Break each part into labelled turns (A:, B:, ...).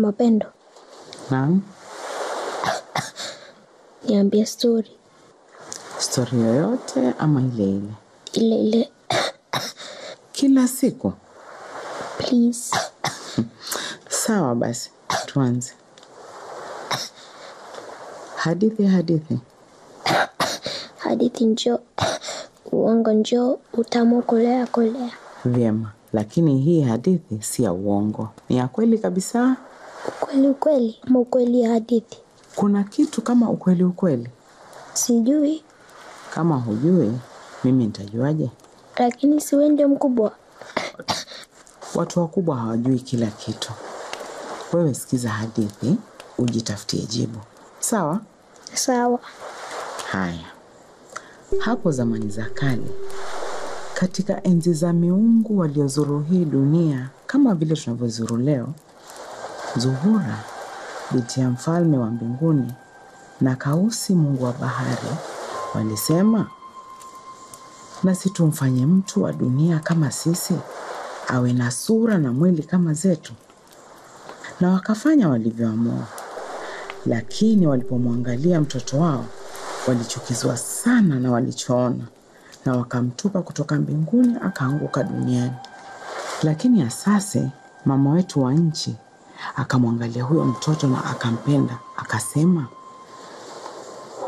A: Mapendo.
B: Naam.
A: Niambie story.
B: Story yoyote ama ile?
A: Ile.
B: Kila siku?
A: Please.
B: Sawa basi, tuanze. Hadithi.
A: Hadithi njoo. Uongo njoo, utamu kolea.
B: Vyema, lakini hii hadithi si ya uongo. Ni ya kweli kabisa.
A: Ukweli ama ukweli ya hadithi?
B: Kuna kitu kama ukweli?
A: Sijui.
B: Kama hujui, mimi nitajuaje?
A: Lakini si wewe ndio mkubwa.
B: Watu wakubwa hawajui kila kitu. Wewe sikiza hadithi, ujitafutie jibu. Sawa?
A: Sawa.
B: Haya. Hapo zamani za kale, katika enzi za miungu waliozuru hii dunia kama vile tunavyozuru leo, Zuhura, binti ya mfalme wa mbinguni, na Kausi, mungu wa bahari, walisema, nasi tumfanye mtu wa dunia kama sisi, awe na sura na mwili kama zetu. Na wakafanya walivyoamua. Lakini walipomwangalia mtoto wao, walichukizwa sana na walichoona, na wakamtupa kutoka mbinguni akaanguka duniani. Lakini Asase, mama wetu wa nchi, akamwangalia huyo mtoto na akampenda, akasema,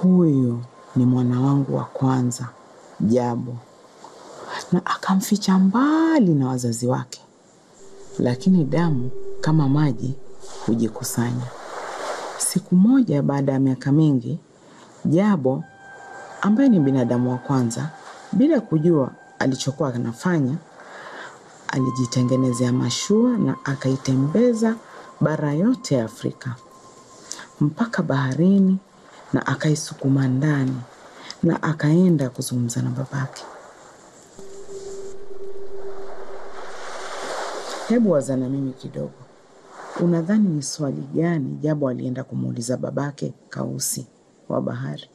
B: huyu ni mwana wangu wa kwanza, Jabo. Na akamficha mbali na wazazi wake. Lakini damu kama maji hujikusanya. Siku moja baada ya miaka mingi, Jabo, ambaye ni binadamu wa kwanza, bila kujua alichokuwa anafanya, alijitengenezea mashua na akaitembeza bara yote ya Afrika mpaka baharini, na akaisukuma ndani, na akaenda kuzungumza na babake. Hebu wazana mimi kidogo. Unadhani ni swali gani Jabo alienda kumuuliza babake Kausi wa bahari?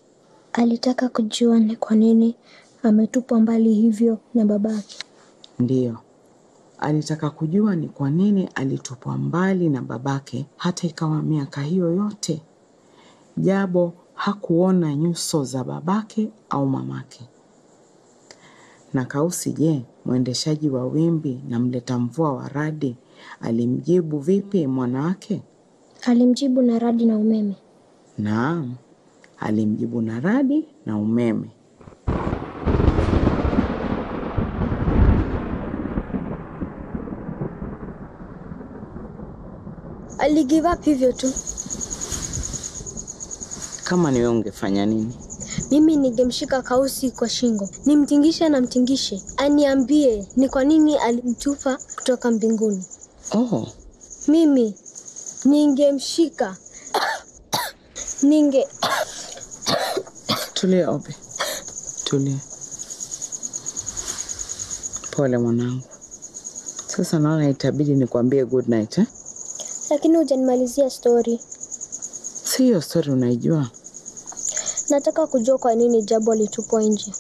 A: Alitaka kujua ni kwa nini ametupwa mbali hivyo na babake.
B: Ndiyo. Alitaka kujua ni kwa nini alitupwa mbali na babake hata ikawa miaka hiyo yote. Jabo hakuona nyuso za babake au mamake. Na Kausi, je, mwendeshaji wa wimbi na mleta mvua wa radi, alimjibu vipi mwana wake?
A: Alimjibu na radi na umeme.
B: Naam, alimjibu na radi na umeme.
A: Aligive up hivyo tu.
B: Kama ni wewe ungefanya nini?
A: Mimi ningemshika Kausi kwa shingo, nimtingishe na mtingishe, aniambie ni kwa nini alimtupa kutoka mbinguni.
B: Oh.
A: Mimi ningemshika.
B: Tulia Obe. Tulia. Pole mwanangu. Sasa naona itabidi nikwambie good night, eh?
A: Lakini hujanimalizia story.
B: Si hiyo story unaijua?
A: Nataka kujua kwa nini Jabo alitupwa nje.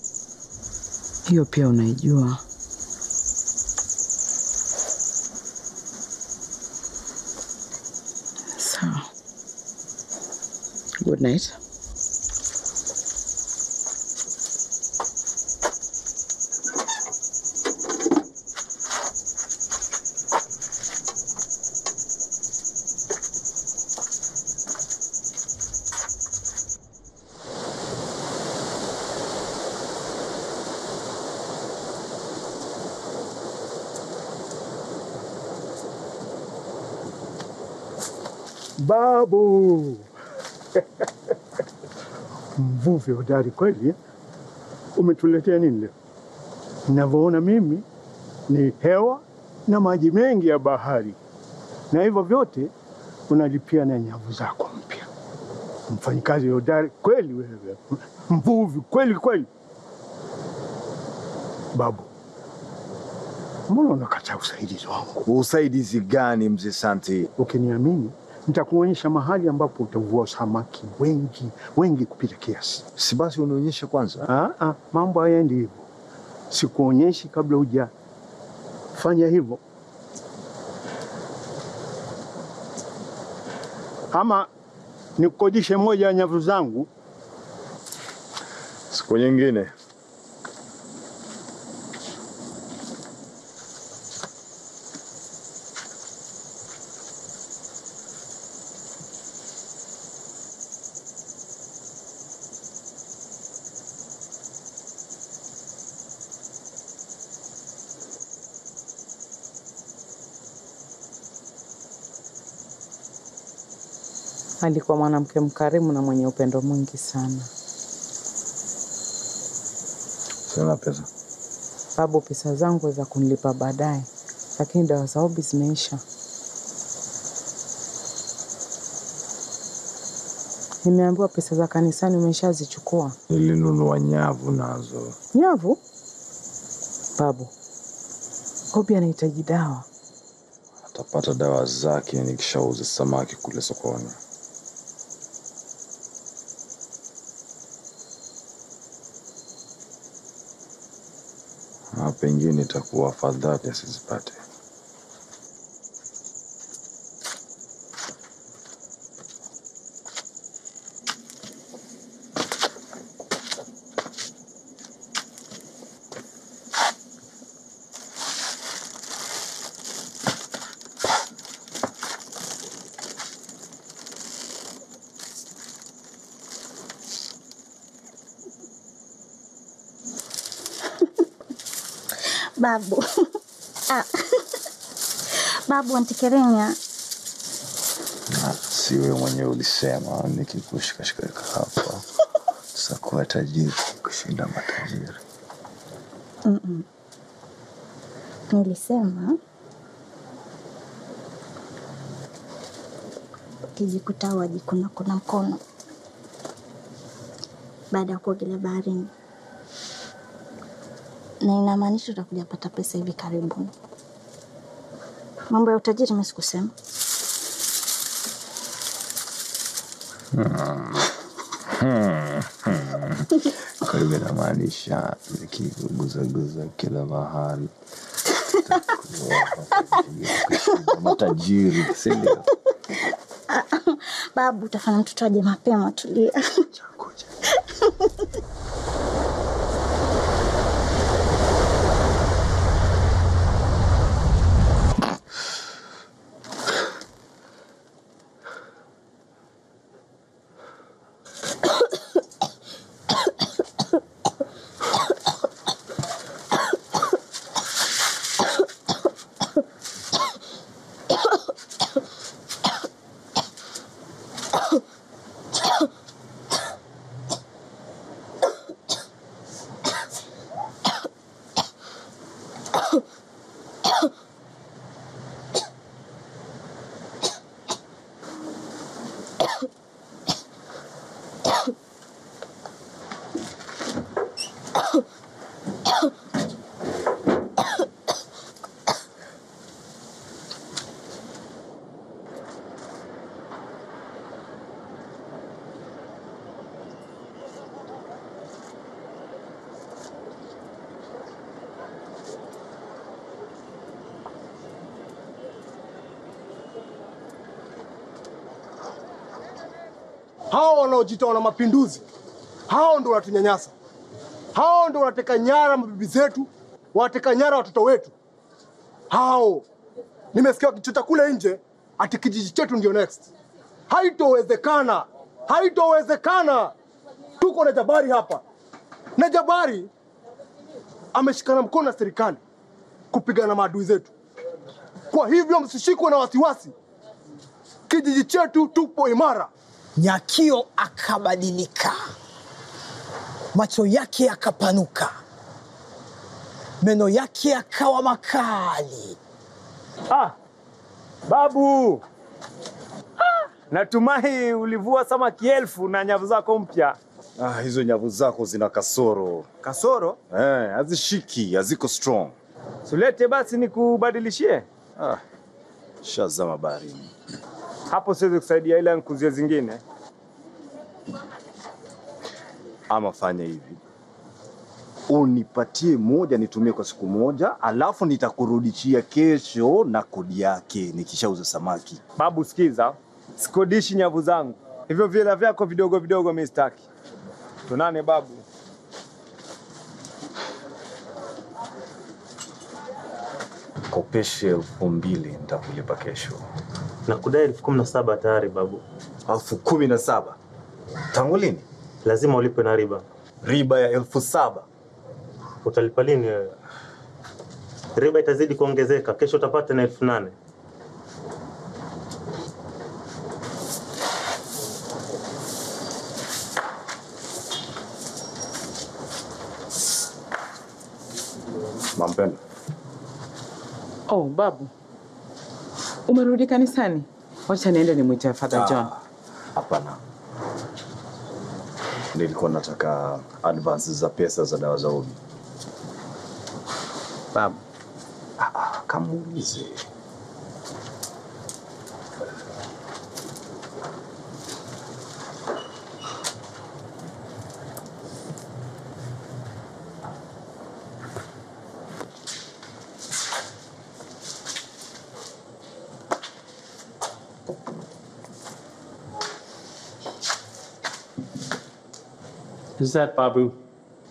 B: Hiyo pia unaijua? Sawa. Good night.
C: Babu. Mvuvi hodari kweli. Umetuletea nini leo? Ninavyoona mimi ni hewa na maji mengi ya bahari. Na hivyo vyote unalipia na nyavu zako mpya. Mfanyikazi hodari kweli wewe. Mvuvi kweli. Babu, mbona unakataa usaidizi wangu?
D: Usaidizi gani mzee Santi?
C: Ukiniamini, nitakuonyesha mahali ambapo utavua samaki wengi kupita kiasi.
D: Si basi unionyeshe kwanza?
C: Mambo hayaendi hivyo. Sikuonyeshi kabla hujafanya hivyo. ama nikukodishe moja ya nyavu zangu?
D: Siku nyingine.
B: Alikuwa mwanamke mkarimu na mwenye upendo mwingi sana.
D: Sina pesa.
B: Babu, pesa zangu za kunilipa baadaye, lakini dawa za hobi zimeisha. Nimeambiwa pesa za kanisani umeshazichukua.
D: Nilinunua nyavu nazo.
B: Nyavu? Babu, hobi anahitaji dawa.
D: Atapata dawa zake nikishauza samaki kule sokoni. Na pengine itakuwa afadhali asizipate.
E: Babu. Babu Antikerenya.
D: Si wewe mwenyewe ulisema nikikushikashika hapa tutakuwa tajiri kushinda matajiri.
E: Nilisema kijikuta wajikuna kuna mkono baada ya kuogelea baharini, na inamaanisha utakuja pata pesa hivi karibuni. Mambo ya utajiri mimi sikusema.
D: Kwa hivyo inamaanisha nikiguza kila mahali matajiri, si ndio?
E: Babu, utafanya mtoto aje mapema, tulia.
F: Hao wanaojiita wana mapinduzi, hao ndio wanatunyanyasa. Hao ndio wanateka nyara mabibi zetu, wanateka nyara watoto wetu. Hao nimesikia kichota kule nje ati kijiji chetu ndio next. Haitowezekana. Haitowezekana. Tuko na Jabari hapa. Na Jabari ameshikana mkono na serikali kupigana na maadui zetu. Kwa hivyo msishikwe na wasiwasi. Kijiji chetu tupo imara.
G: Nyakio akabadilika, macho yake yakapanuka, meno yake yakawa makali.
H: Babu, natumai ulivua samaki 1000 na nyavu zako mpya.
D: Hizo nyavu zako zina kasoro.
H: Kasoro?
D: Hazishiki, haziko strong.
H: Sulete basi nikubadilishie.
D: Shazama baharini.
H: Hapo siwezi kusaidia, ila nkuzia zingine.
D: Ama fanya hivi, unipatie moja nitumie kwa siku moja, alafu nitakurudishia kesho na kodi yake nikishauza samaki.
H: Babu, sikiza, Sikodishi nyavu zangu. Hivyo vyela vyako vidogo vidogo mimi sitaki. Tunane babu.
D: Kopeshe 2,000 nitakulipa kesho.
I: Na kudai 17,000 tayari babu.
D: 17,000? Tangu lini?
I: Lazima ulipe na riba.
D: Riba ya 7,000?
I: Utalipa lini wewe? Riba itazidi kuongezeka. Kesho utapata na 8,000.
D: Mampendo.
B: Oh, babu. Umerudi kanisani? Wacha niende nimwite Father John.
D: Hapana. Nilikuwa nataka advance za pesa za dawa za Obi.
B: Babu.
D: Kamuulize.
J: Who's that, Babu?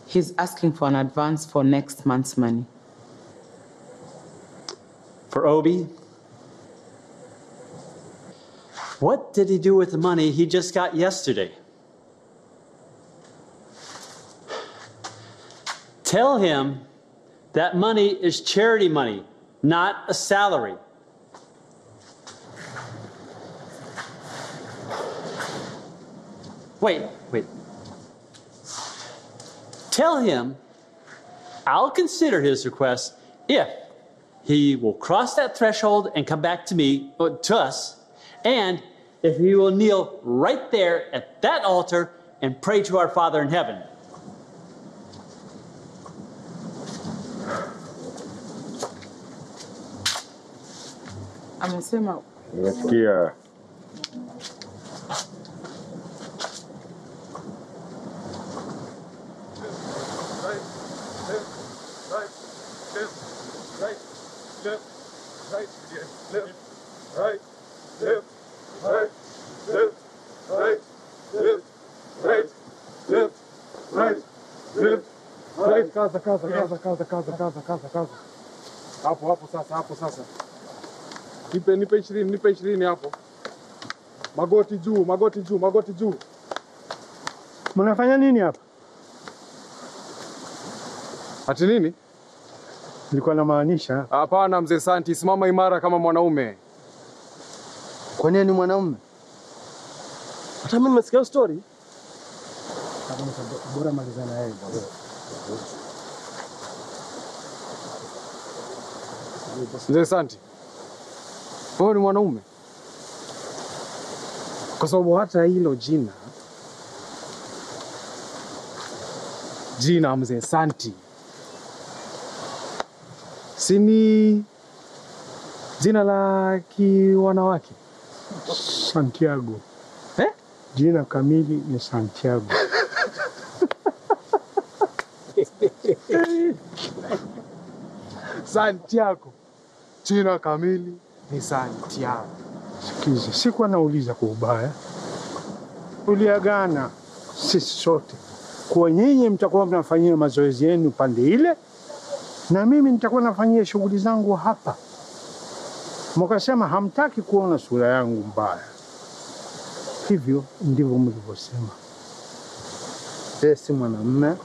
B: He's asking for an advance for next month's money.
J: For Obi? What did he do with the money he just got yesterday? Tell him that money is charity money, not a salary. Wait. Tell him I'll consider his request if he will cross that threshold and come back to me, to us, and if he will kneel right there at that altar and pray to our Father in heaven.
B: Amesema
F: Nasikia. Kaza. Hapo sasa. Nipe 20 hapo. Magoti juu. Mnafanya nini hapa? Ati nini? Nilikuwa namaanisha. Hapana mzee Santi, simama imara kama mwanaume.
K: Kwa nini mwanaume? Hata mimi nimesikia story.
C: Bora malizana yeye.
F: Mzee Santi, wewe ni mwanaume? Kwa sababu hata hilo jina mzee Santi sini jina la kiwanawake.
C: Santiago. Jina kamili ni Santiago.
F: Santiago. Jina kamili ni Santiago.
C: Sikiza, sikuwa nauliza kwa ubaya. Uliagana sisi sote kwa nyinyi mtakuwa mnafanyia mazoezi yenu pande ile na mimi nitakuwa nafanyia shughuli zangu hapa. Mkasema hamtaki kuona sura yangu mbaya. Hivyo ndivyo mlivyosema.
K: Si mwanamume.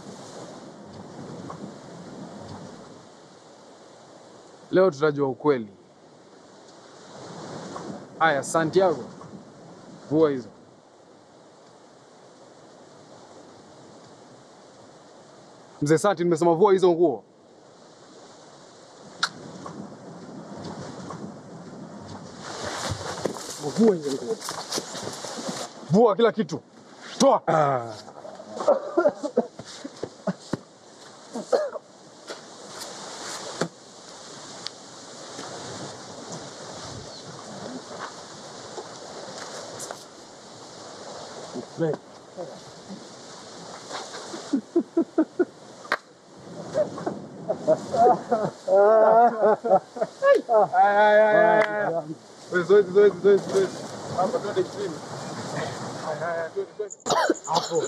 F: Leo tutajua ukweli. Haya, Santiago. Vua hizo. Mzee Santi, nimesema vua hizo nguo. Vua hizo nguo. Vua kila kitu. Toa. Zoezi. Hapa twende chini. Haya, twende. Hapo.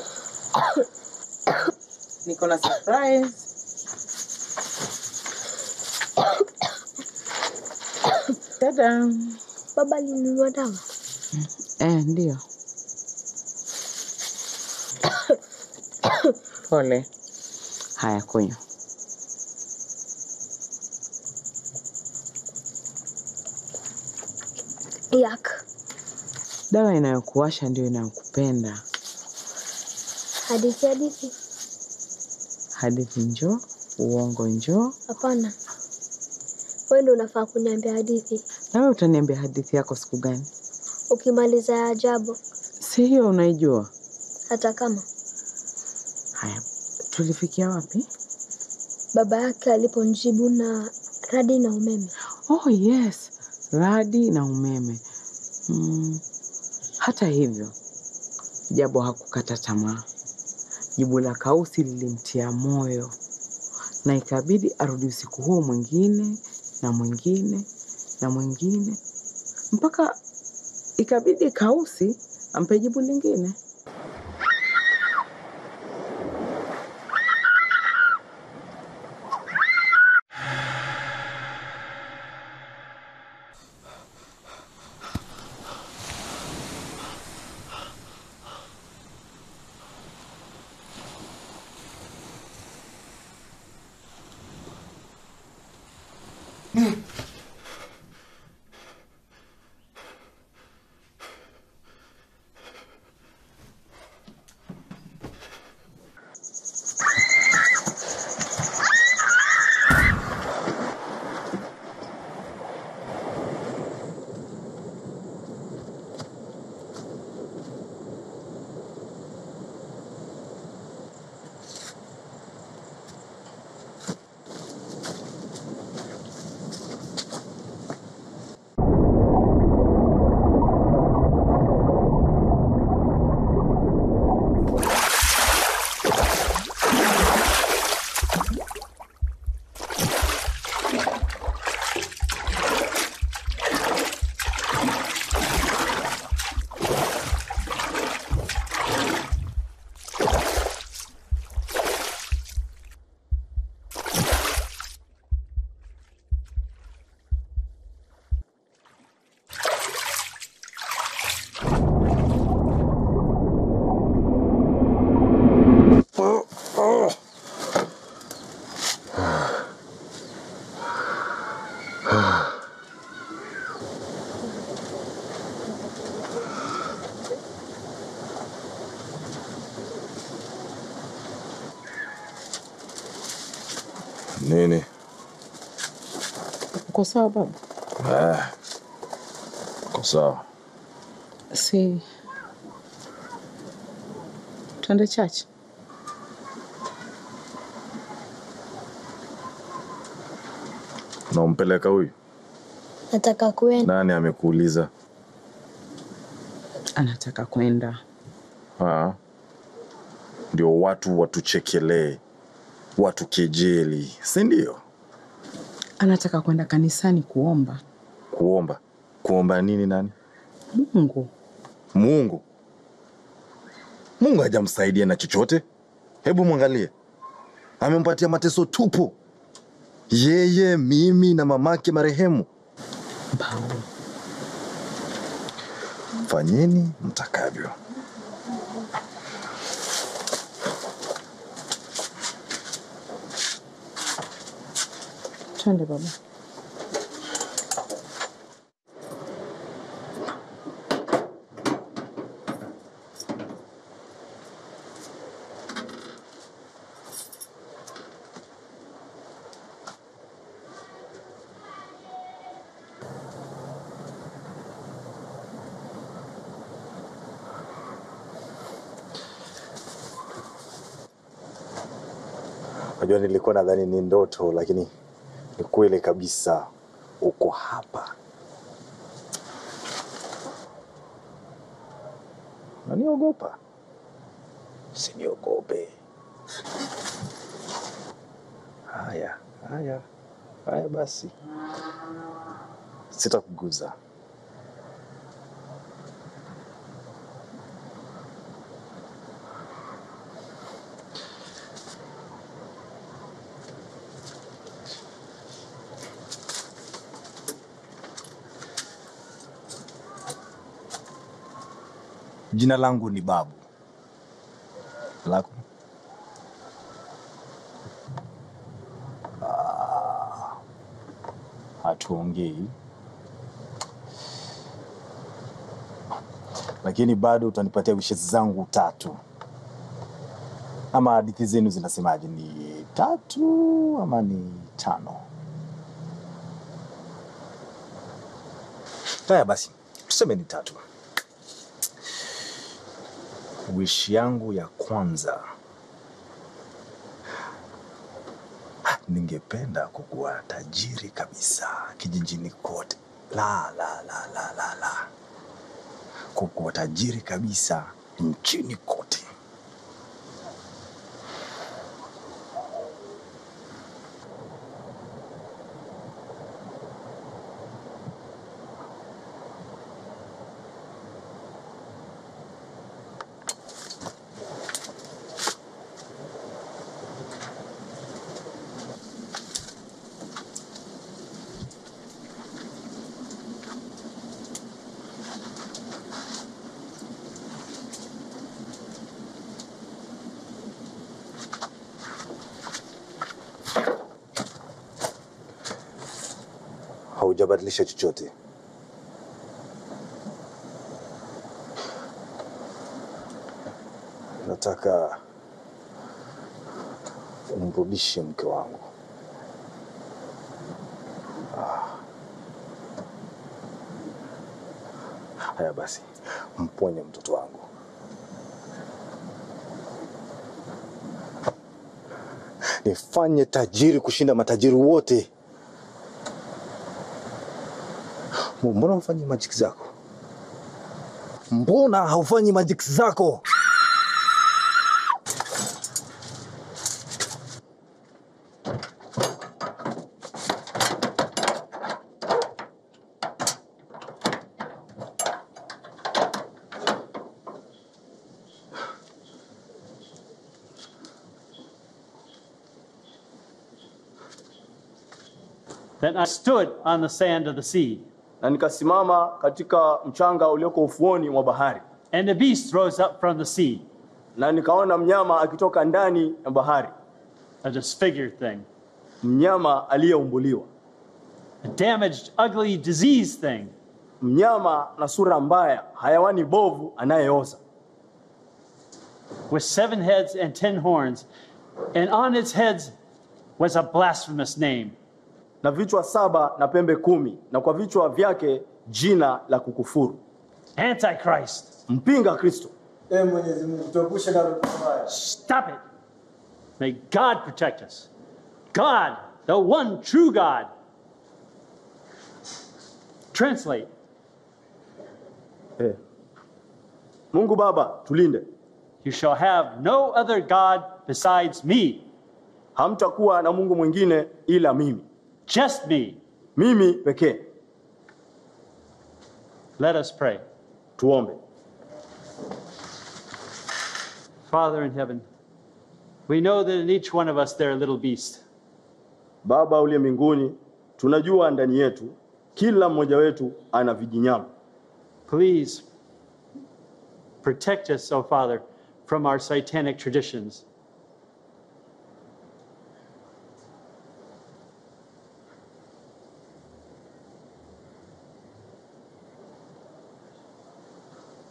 B: Niko na surprise. Tada.
A: Baba alinunua dawa.
B: Ndio. Pole. Haya, kunywa.
A: Yak.
B: Dawa inayokuwasha ndio inayokupenda.
A: Hadithi.
B: Hadithi njoo, uongo njoo.
A: Hapana. Wewe ndio unafaa kuniambia hadithi.
B: Na wewe utaniambia hadithi yako siku gani?
A: Ukimaliza ya ajabu.
B: Si hiyo unaijua?
A: Hata kama.
B: Haya, tulifikia wapi?
A: Baba yake aliponjibu na radi na umeme.
B: Oh yes, radi na umeme. Hata hivyo, Jabo hakukata tamaa. Jibu la Kausi lilimtia moyo na ikabidi arudi usiku huo mwingine na mwingine na mwingine mpaka ikabidi Kausi ampe jibu lingine.
D: Nini?
B: Uko sawa baba?
D: Uko sawa.
B: Si twende church?
D: Unampeleka huyu?
A: Nataka kwenda.
D: Nani amekuuliza?
B: Anataka kwenda.
D: Ndio watu watuchekelee, watu kejeli, si ndio?
B: Anataka kwenda kanisani kuomba.
D: Kuomba? Kuomba nini nani?
B: Mungu.
D: Mungu? Mungu hajamsaidia na chochote. Hebu mwangalie. Amempatia mateso tupu. Yeye, mimi na mamake marehemu.
B: Babu.
D: Fanyeni mtakavyo.
B: Twende baba.
D: Najua nilikuwa nadhani ni ndoto, lakini ni kweli kabisa. Uko hapa. Unaniogopa? Usiniogope. Haya basi. Sitakuguza.
L: Jina langu ni Babu. Lako? Hatuongei. Lakini bado utanipatia wishes zangu 3. Ama hadithi zenu zinasemaje, ni 3 ama ni 5? Haya basi, tuseme ni 3. Wish yangu ya kwanza, ningependa kukuwa tajiri kabisa kijijini kote. La. Kukuwa tajiri kabisa nchini kote. Haujabadilisha chochote. Nataka umrudishe mke wangu. Haya basi, mponye mtoto wangu. Nifanye tajiri kushinda matajiri wote. Mbona hufanyi magic zako? Mbona haufanyi magic zako?
J: Then I stood on the sand of the sea.
M: Na nikasimama katika mchanga ulioko ufuoni mwa bahari.
J: And the beast rose up from the sea.
M: Na nikaona mnyama akitoka ndani ya bahari.
J: A disfigured thing.
M: Mnyama aliyeumbuliwa.
J: A damaged, ugly, diseased thing.
M: Mnyama na sura mbaya, hayawani bovu anayeoza.
J: With 7 heads and 10 horns, and on its heads was a blasphemous name.
M: Na vichwa 7 na pembe 10, na kwa vichwa vyake jina la kukufuru.
J: Antichrist.
M: Mpinga Kristo.
F: Mwenyezi Mungu tuepushe na mabaya.
J: Stop it. May God protect us. God, the one true God. Translate.
M: Mungu Baba, tulinde.
J: You shall have no other God besides me.
M: Hamtakuwa na Mungu mwingine ila mimi.
J: Just me.
M: Mimi pekee.
J: Let us pray.
M: Tuombe.
J: Father in heaven, we know that in each one of us there are little beasts.
M: Baba uliye mbinguni, tunajua ndani yetu kila mmoja wetu ana vijinyama.
J: Please protect us, O Father, from our satanic traditions.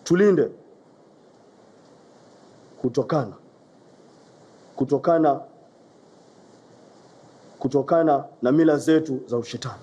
M: Tulinde kutokana na mila zetu za ushetani.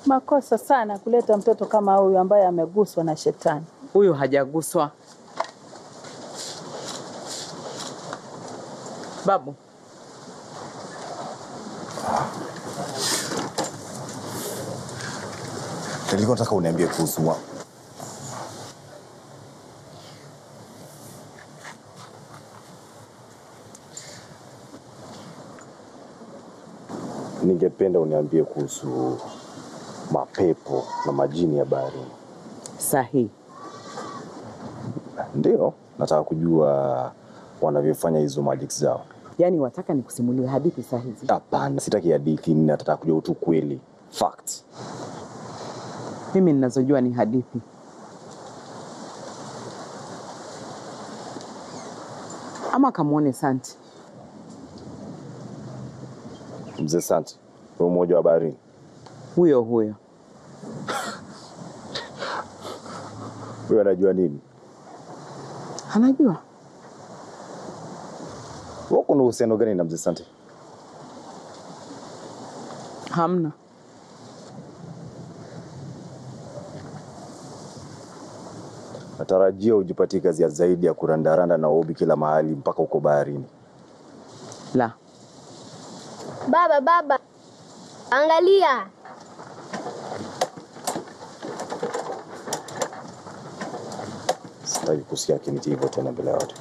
N: Makosa sana kuleta mtoto kama huyu ambaye ameguswa na shetani.
B: Huyu hajaguswa. Babu.
L: Nilikuwa nataka uniambie kuhusu wao. Ningependa uniambie kuhusu mapepo na majini ya baharini.
B: sahihi?
L: Ndio, nataka kujua wanavyofanya hizo magic zao.
B: Yaani wataka nikusimulie hadithi saa hizi?
L: Hapana, sitaki hadithi, nataka kujua tu kweli. Facts.
B: Mimi ninazojua ni hadithi. Ama kamuone Santi.
L: Mzee Santi, mmoja wa baharini.
B: Huyo.
L: Huyo anajua nini?
B: Anajua.
L: Wako na uhusiano gani na Mzee Santi?
B: Hamna.
L: Natarajia ujipatie kazi ya zaidi ya kurandaranda na Obi kila mahali mpaka uko baharini.
B: La.
A: Baba, angalia.
L: Sitaki kusikia kiniti hivyo tena mbele ya watu.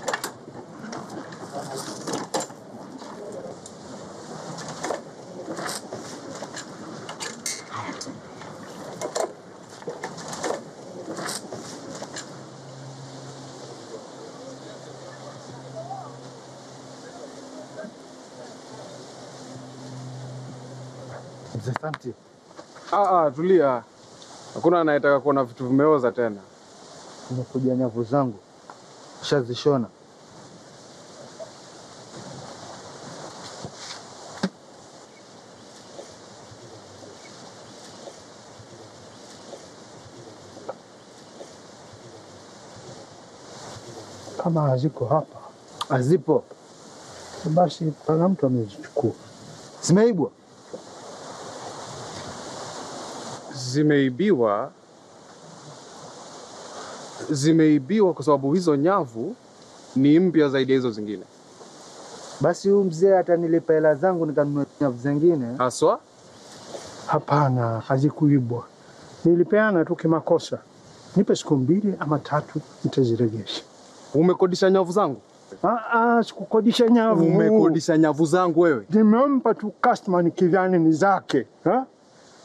K: Mzee Santi.
O: Tulia. Hakuna anayetaka kuona vitu vimeoza tena.
K: Nimekuja nyavu zangu. Ushazishona.
C: Kama haziko hapa,
K: Hazipo.
C: basi pana mtu amezichukua.
K: Zimeibwa.
O: Zimeibiwa kwa sababu hizo nyavu ni mpya zaidi ya hizo zingine.
K: Basi huyu mzee atanilipa hela zangu nikanunua nyavu zingine.
O: Haswa?
C: Hapana, hazikuibwa. Nilipeana tu kimakosa. Nipe siku 2 ama 3 nitazirejesha.
O: Umekodisha nyavu zangu?
C: Sikukodisha nyavu.
O: Umekodisha nyavu zangu wewe?
C: Nimempa tu customer nikidhani ni zake.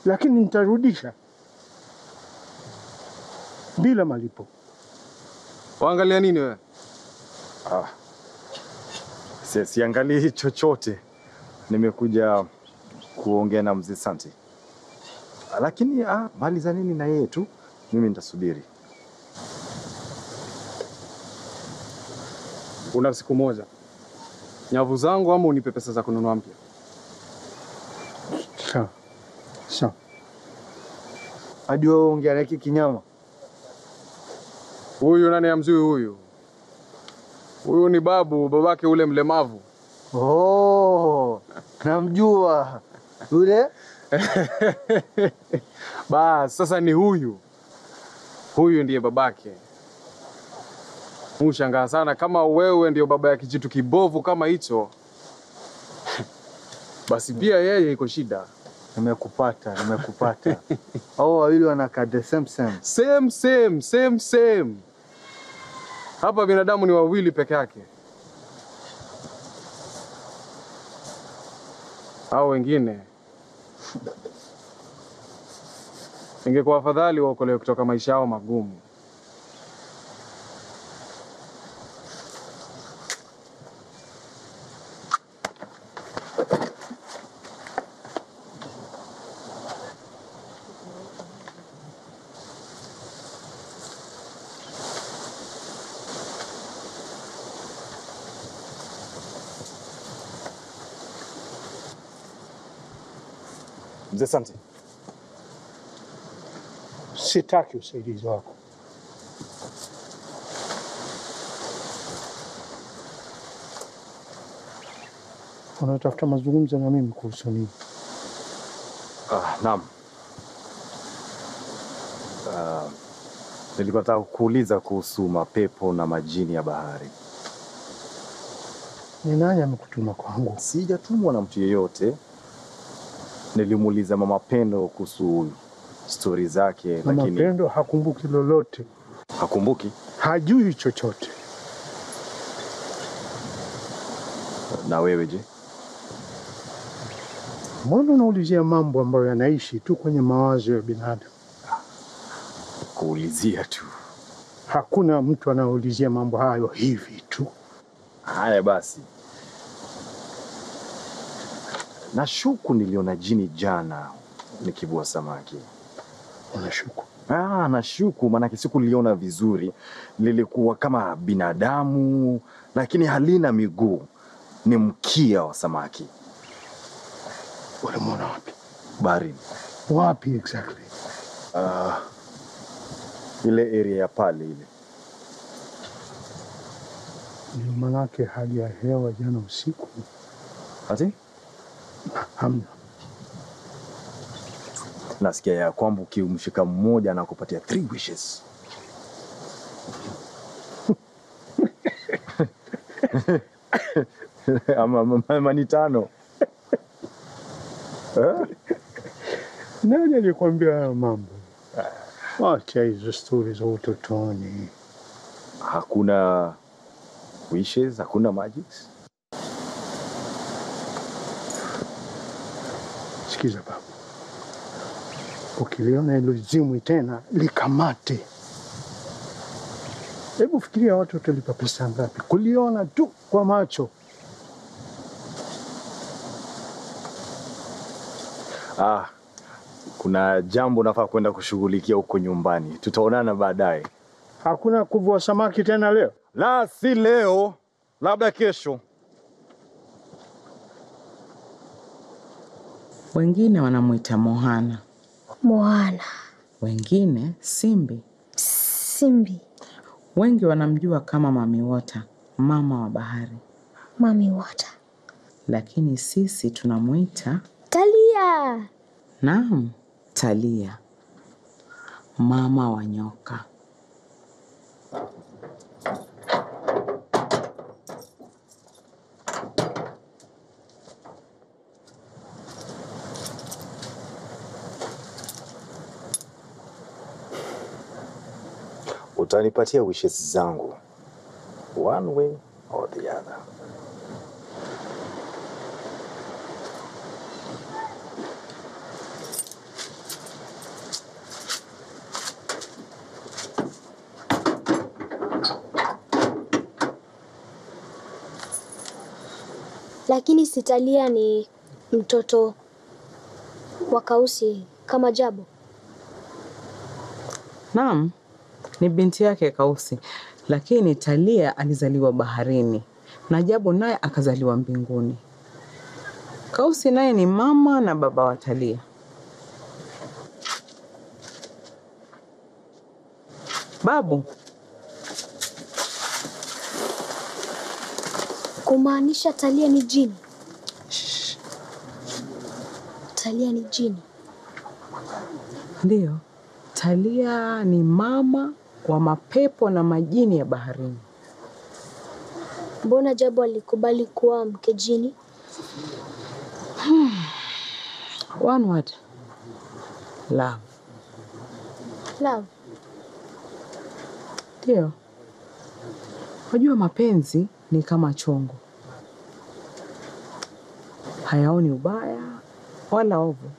C: Lakini nitarudisha bila malipo.
O: Waangalia nini wewe?
L: Siangalii chochote. Nimekuja kuongea na Mzee Santi. Lakini mali za nini na yeye tu? Mimi nitasubiri.
O: Una siku moja. Nyavu zangu ama unipe pesa za kununua mpya?
C: Sawa.
K: Hadi wewe ongea na hiki kinyama.
O: Huyu nani amjui huyu? Huyu ni babake ule mlemavu.
K: Namjua. Ule?
O: Bas, sasa ni huyu. Huyu ndiye babake. Mushangaa sana kama wewe ndio baba ya kijitu kibovu kama hicho. Basi pia yeye iko shida.
K: Nimekupata. Hao wawili wanakaa the
O: same. Hapa binadamu ni wawili peke yake. Hao wengine ingekuwa afadhali waokolewe kutoka maisha yao magumu.
L: Mzee Santi.
C: Sitaki usaidizi wako. Unatafuta mazungumzo na mimi kuhusu nini?
L: Naam. Nilikuwa nataka kuuliza kuhusu mapepo na majini ya bahari.
C: Ni nani amekutuma kwangu?
L: Sijatumwa na mtu yeyote. Nilimuuliza Mama Pendo kuhusu stori zake,
C: Mama
L: lakini
C: Pendo hakumbuki lolote.
L: Hakumbuki?
C: Hajui chochote.
L: Na wewe je?
C: Mbona unaulizia mambo ambayo yanaishi tu kwenye mawazo ya binadamu?
L: kuulizia tu.
C: Hakuna mtu anaulizia mambo hayo hivi tu.
L: Haya basi. Nashuku niliona jini jana nikivua samaki.
C: Unashuku?
L: Nashuku maana sikuliona vizuri. Lilikuwa kama binadamu lakini halina miguu. Ni mkia wa samaki.
C: Ulimuona wapi?
L: Baharini.
C: Wapi exactly?
L: Ile area ya pale ile.
C: Ni manake hali ya hewa jana usiku.
L: Ati?
C: Hamna.
L: Nasikia ya kwamba ukimshika mmoja na kupatia 3 wishes. ama ni 5.
C: Nani alikwambia hayo mambo? Wacha hizo stories za utotoni.
L: Hakuna wishes, hakuna magics.
C: Sikiza baba. Ukiliona hilo zimwi tena likamate. Hebu fikiria watu watalipa pesa ngapi kuliona tu kwa macho.
L: Kuna jambo nafaa kwenda kushughulikia huko nyumbani. Tutaonana baadaye.
C: Hakuna kuvua samaki tena leo?
L: La, si leo. Labda kesho.
B: Wengine wanamuita Mohana.
A: Mohana.
B: Wengine Simbi.
A: Simbi.
B: Wengi wanamjua kama Mami Water, mama wa bahari.
A: Mami Water.
B: Lakini sisi tunamuita
A: Talia.
B: Naam, Talia. Mama wa nyoka.
L: Utanipatia wishes zangu. One way or the other.
A: Lakini si Talia ni mtoto wa Kausi kama Jabo?
B: Naam, ni binti yake Kausi. Lakini Talia alizaliwa baharini na Jabo naye akazaliwa mbinguni. Kausi naye ni mama na baba wa Talia. Babu.
A: Kumaanisha Talia ni jini? Talia ni jini?
B: Ndiyo. Talia ni mama wa mapepo na majini ya baharini.
A: Mbona Jabo alikubali kuwa mke jini?
B: One word. Love.
A: Love.
B: Ndiyo. Wajua mapenzi ni kama chongo. Hayaoni ubaya wala ovu.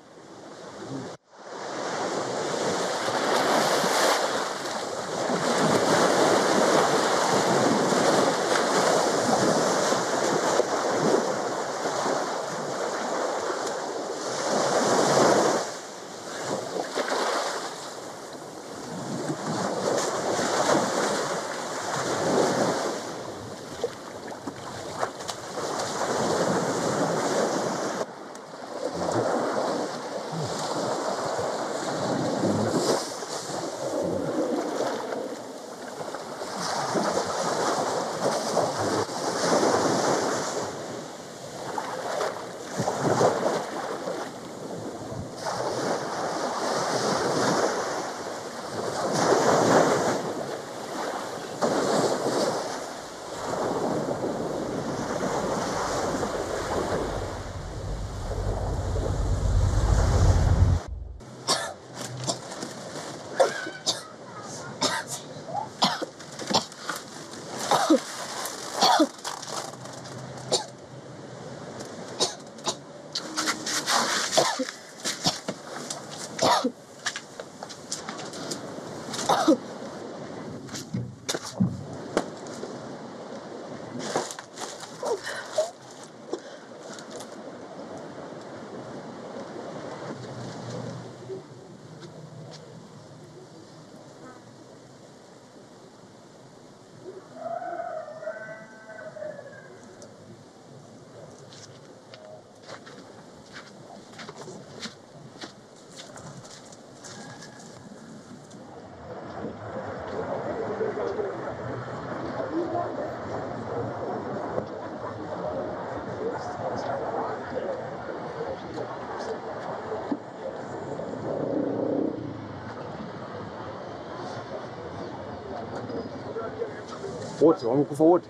O: Wote wamekufa wote?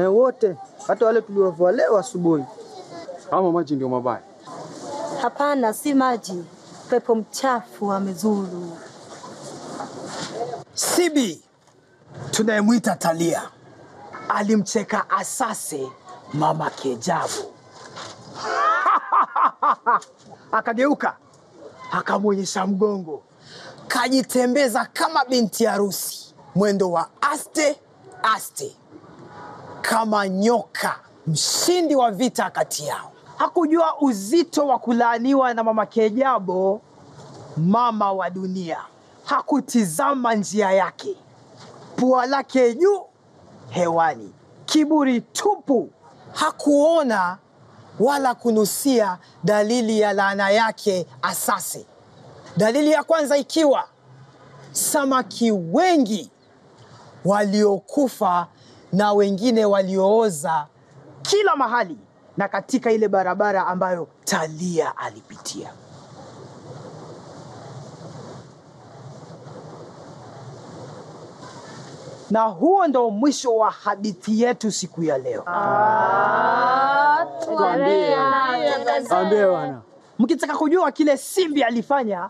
K: Wote, hata wale tuliovua leo asubuhi.
O: Ama maji ndio mabaya?
E: Hapana, si maji. Pepo mchafu amezuru.
G: Sibi tunayemwita Talia alimcheka Asase mama Kejabu. Akageuka, akamwonyesha mgongo, kajitembeza kama binti harusi, mwendo wa aste aste, kama nyoka, mshindi wa vita kati yao. Hakujua uzito wa kulaaniwa na mama Kejabo, mama wa dunia. Hakutizama njia yake, pua lake juu hewani, kiburi tupu. Hakuona wala kunusia dalili ya laana yake Asase. Dalili ya kwanza ikiwa samaki wengi waliokufa na wengine waliooza kila mahali na katika ile barabara ambayo Talia alipitia. Na huo ndo mwisho wa hadithi yetu siku ya leo.
K: Ambie wana.
G: Mkitaka kujua kile Simbi alifanya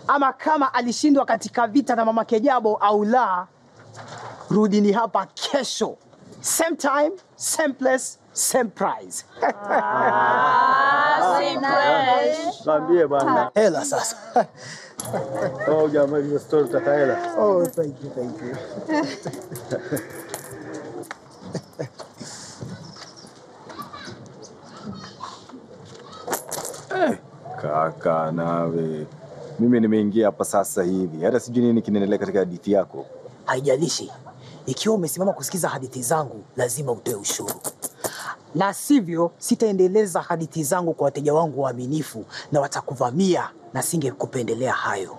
G: ama kama alishindwa katika vita na mama Kejabo au la, rudini hapa kesho. Same time, same place, same prize.
K: Same prize.
M: Ambie bwana.
G: Hela sasa.
M: Oh jamaa, hiyo story tutakaela.
G: Oh, thank you, thank you.
L: Kaka nawe, mimi nimeingia hapa sasa hivi, hata sijui nini kinaendelea katika hadithi yako.
G: Haijalishi, ikiwa umesimama kusikiza hadithi zangu, lazima utoe ushuru. La sivyo, sitaendeleza hadithi zangu kwa wateja wangu waaminifu na watakuvamia, na singekupendelea hayo.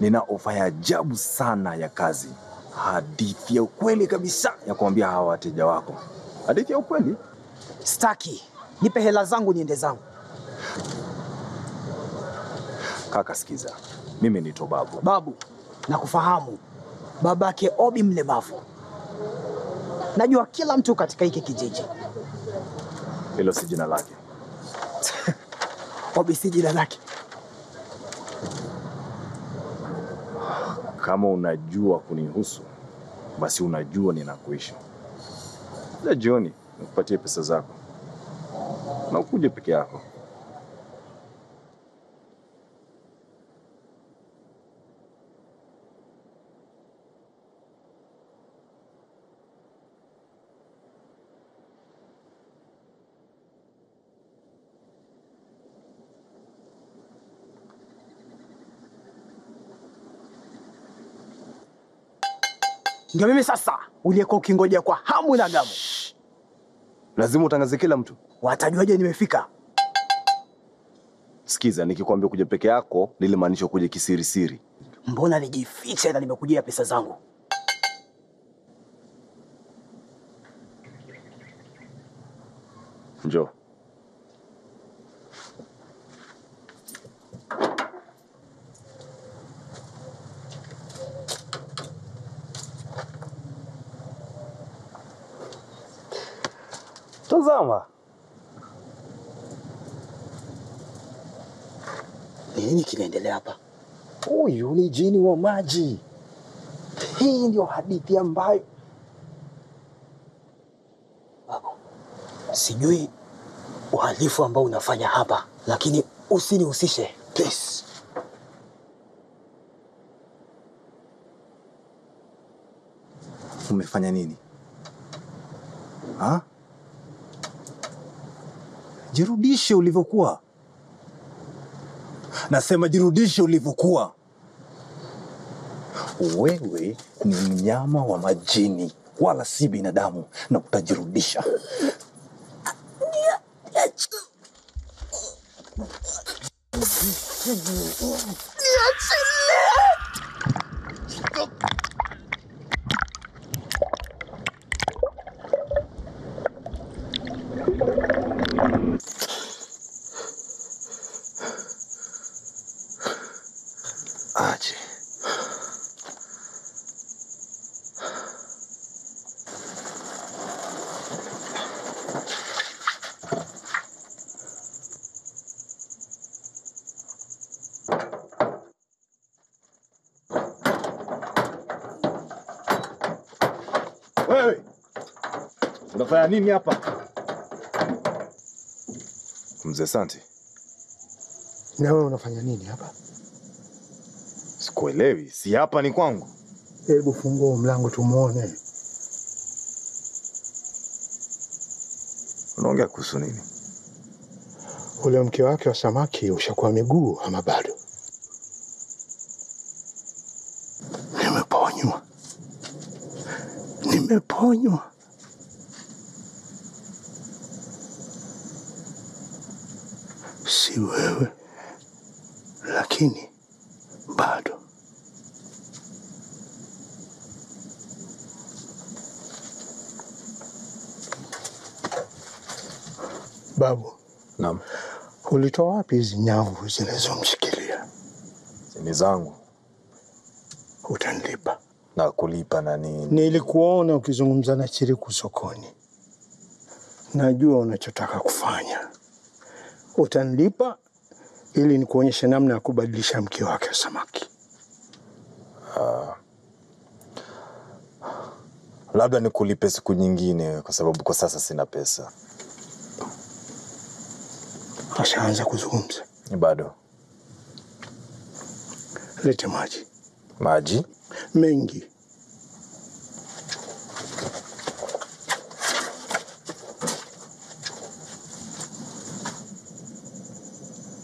L: Nina ofa ya ajabu sana ya kazi. Hadithi ya ukweli kabisa ya kuambia hawa wateja wako. Hadithi ya ukweli?
G: Staki. Nipe hela zangu niende zangu.
L: Kaka sikiza. Mimi ni Babu.
G: Babu, nakufahamu. Babake Obi mlemavu. Najua kila mtu katika hiki kijiji.
L: Hilo si jina lake.
G: Obi si jina lake.
L: Kama unajua kunihusu, basi unajua ninakuishi. Leo jioni nikupatie pesa zako na ukuje peke yako.
G: Ndio mimi sasa uliyekuwa ukingoja kwa hamu na gamu.
L: Lazima utangaze kila mtu.
G: Watajuaje nimefika?
L: Sikiza, nikikwambia kuja peke yako, nilimaanisha kuja kisiri siri.
G: Mbona nijifiche na nimekujia pesa zangu?
L: Njoo.
M: Tazama.
G: Nini kinaendelea hapa?
M: Huyu ni jini wa maji. Hii ndio hadithi ambayo
G: sijui uhalifu ambao unafanya hapa, lakini usinihusishe, please.
L: Umefanya nini? Ha? Jirudishe ulivyokuwa. Nasema jirudishe ulivyokuwa. Wewe ni mnyama wa majini, wala si binadamu, na utajirudisha. Wewe unafanya nini hapa? Mzee Santi.
C: Na wewe unafanya nini hapa?
L: Sikuelewi. Si hapa ni kwangu?
C: Hebu fungua mlango tumuone.
L: Unaongea kuhusu nini?
C: Ule mke wake wa samaki ushakuwa miguu ama bado? Nimeponywa. Nimeponywa. Si wewe, lakini bado. Babu.
L: Naam.
C: Ulitoa wapi hizi nyavu zinazomshikilia?
L: Ni zangu.
C: Utanilipa.
L: Na kulipa na nini?
C: Nilikuona ukizungumza na Chiriku sokoni. Najua unachotaka kufanya. Utanilipa ili nikuonyeshe namna ya kubadilisha mke wake wa samaki.
L: Labda nikulipe siku nyingine kwa sababu kwa sasa sina pesa.
C: Ashaanza kuzungumza?
L: Bado.
C: Lete maji.
L: Maji?
C: Mengi.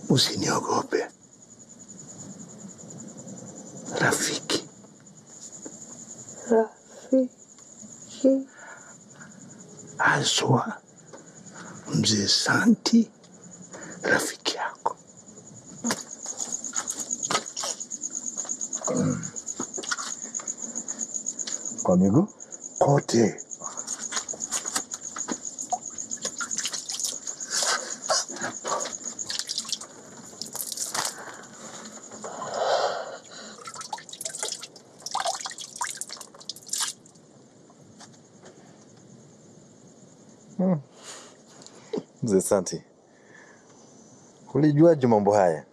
C: Usiniogope. Rafiki. Rafiki. Aswa. Mzee Santi. Rafiki yako.
L: Kwa miguu?
C: Kote.
L: Mzee Santi. Ulijuaje mambo haya?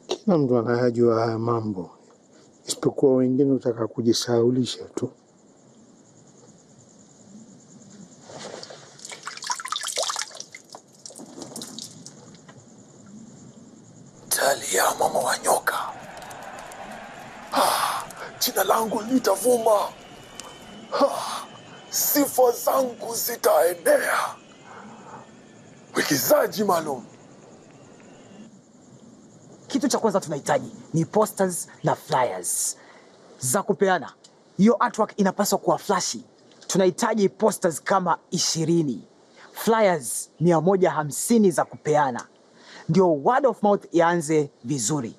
C: Kila mtu anayajua haya mambo. Isipokuwa wengine utaka kujisahaulisha tu.
P: Talia mama wa nyoka. Jina langu litavuma. Sifa zangu zitaenea. Wigizaji maalum.
G: Kitu cha kwanza tunahitaji ni posters na flyers za kupeana. Hiyo artwork inapaswa kuwa flashy. Tunahitaji posters kama 20, flyers 150 za kupeana. Ndio word of mouth ianze vizuri.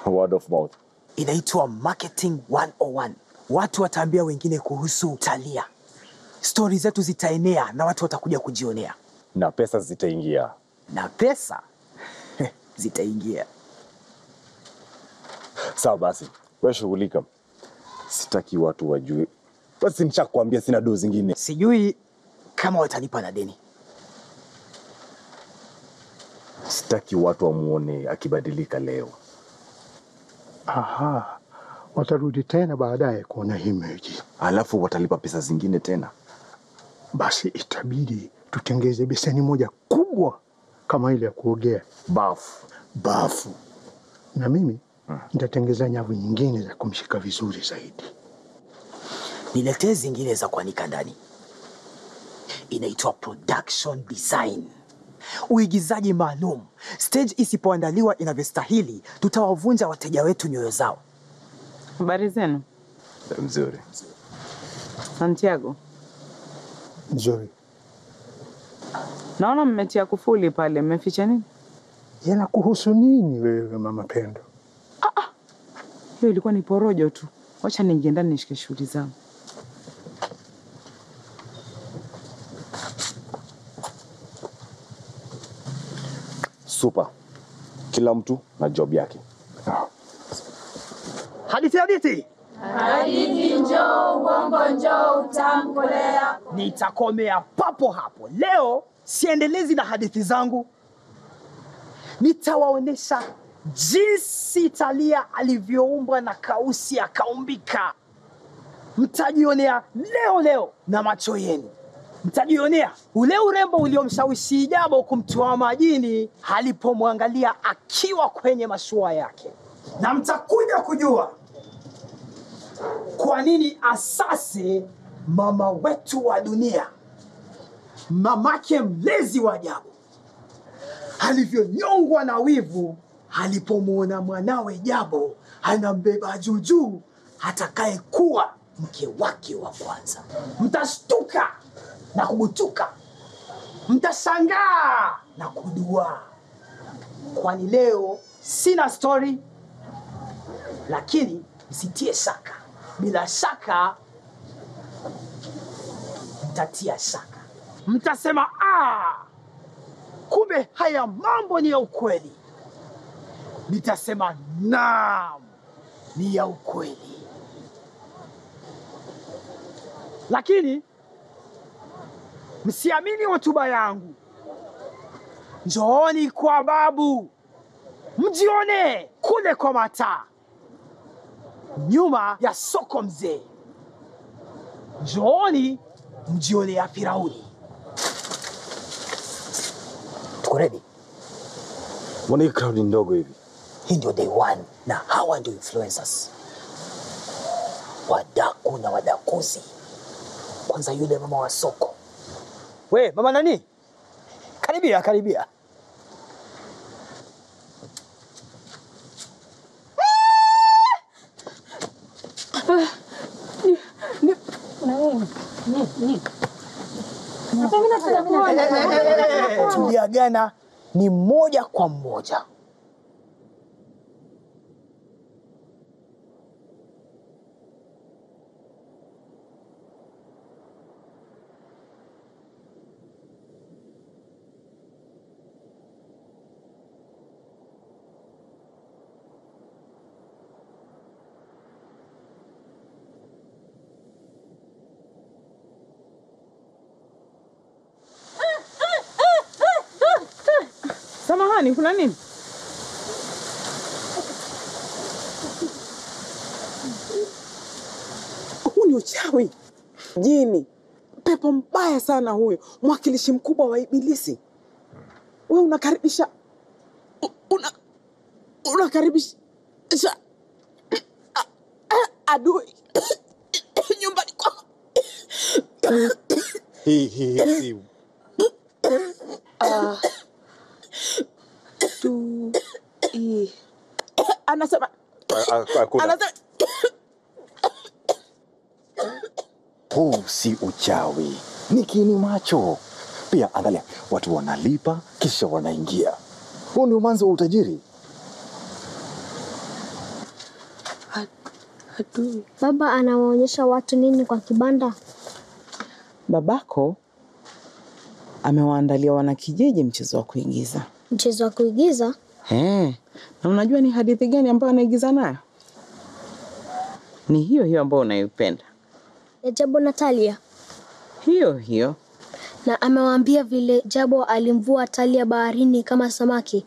L: Word of mouth.
G: Inaitwa marketing 101. Watu wataambia wengine kuhusu Talia. Stori zetu zitaenea na watu watakuja kujionea.
L: Na pesa zitaingia.
G: Na pesa zitaingia.
L: Sawa basi. Wewe shughulika. Sitaki watu wajue. Basi nishakwambia sina doo zingine.
G: Sijui kama watanipa na deni.
L: Sitaki watu wamuone akibadilika leo.
C: Aha. Watarudi tena baadaye kuona image.
L: Alafu watalipa pesa zingine tena.
C: Basi itabidi tutengeze beseni moja kubwa kama ile ya kuogea.
L: Bafu.
C: Bafu. Na mimi nitatengeza nyavu nyingine za kumshika vizuri zaidi.
G: Niletee zingine za kuanika ndani. Inaitwa production design. Uigizaji maalum. Stage isipoandaliwa inavyostahili, tutawavunja wateja wetu nyoyo zao.
B: Habari zenu?
L: Mzuri.
B: Santiago.
C: Nzuri.
B: Naona mmetia kufuli pale, mmeficha nini?
C: Yana kuhusu nini wewe mama Pendo?
B: Hiyo ilikuwa ni porojo tu. Wacha niingie ndani nishike shughuli zangu.
L: Super. Kila mtu na job yake.
G: Hadithi hadithi.
Q: Hadithi njoo, uongo njoo, utamkolea.
G: Nitakomea papo hapo. Leo siendelezi na hadithi zangu. Nitawaonesha jinsi Talia alivyoumbwa na Kausi akaumbika. mtajionea leo na macho yenu. Mtajionea ule urembo uliomshawishi Jabo kumtoa majini alipomwangalia akiwa kwenye mashua yake, na mtakuja kujua kwa nini Asase, mama wetu wa dunia, mamake mlezi wa Jabo, alivyonyongwa na wivu alipomwona mwanawe Jabo anambeba Juju atakaye kuwa mke wake wa kwanza. Mtashtuka na kubutuka, mtashangaa na kudua, kwani leo sina story, lakini msitie shaka. Bila shaka mtatia shaka, mtasema kumbe haya mambo ni ya ukweli. Nitasema naam, ni ya ukweli. Lakini msiamini hotuba yangu. Njooni kwa babu, mjione kule kwa mataa, nyuma ya soko mzee. Njooni mjione ya Firauni.
R: Tuko ready?
L: Mbona hii crowd ndogo hivi?
R: Hii ndio day one na hawa ndio influencers. Wadaku na wadakuzi. Kwanza yule mama wa soko.
G: We, mama nani? Karibia. Tuliagana ni moja kwa moja.
B: Samahani, kuna nini?
S: Huu ni uchawi. Jini. Pepo mbaya sana huyo. Mwakilishi mkubwa wa ibilisi. Wewe unakaribisha adui nyumbani kwako.
L: Hii.
S: Anasema
L: huu si uchawi, ni kiini macho. Pia angalia, watu wanalipa kisha wanaingia. Huu ni mwanzo wa utajiri.
A: Baba anawaonyesha watu nini kwa kibanda?
B: Babako amewaandalia wanakijiji mchezo wa kuigiza.
A: Mchezo wa kuigiza?
B: Na unajua ni hadithi gani ambayo anaigiza nayo? Ni hiyo ambayo unaipenda.
A: Ya Jabo na Talia.
B: Hiyo.
A: Na amewaambia vile Jabo alimvua Talia baharini kama samaki.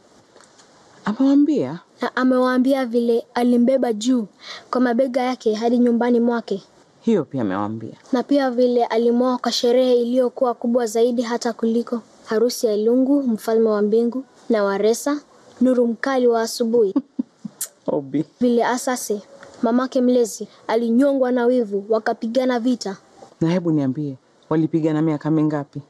B: Amewaambia?
A: Na amewaambia vile alimbeba juu kwa mabega yake hadi nyumbani mwake.
B: Hiyo pia amewaambia.
A: Na pia vile alimwoa kwa sherehe iliyokuwa kubwa zaidi hata kuliko harusi ya Ilungu, mfalme wa mbingu, na Waresa, nuru mkali wa asubuhi.
B: Obi.
A: Vile Asase, mamake mlezi, alinyongwa na wivu, wakapigana vita.
B: Na hebu niambie, walipigana miaka mingapi?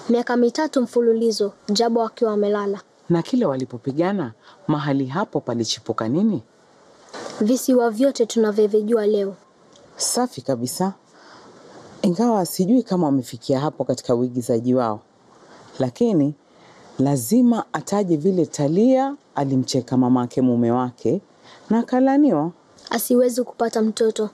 A: Miaka 3 mfululizo, Jabo akiwa amelala.
B: Na kile walipopigana, mahali hapo palichipuka nini?
A: Visiwa vyote tunavyovijua leo.
B: Safi kabisa. Ingawa sijui kama wamefikia hapo katika uigizaji wao. Lakini lazima ataje vile Talia alimcheka mamake mume wake na akalaniwa.
A: Asiwezi kupata mtoto.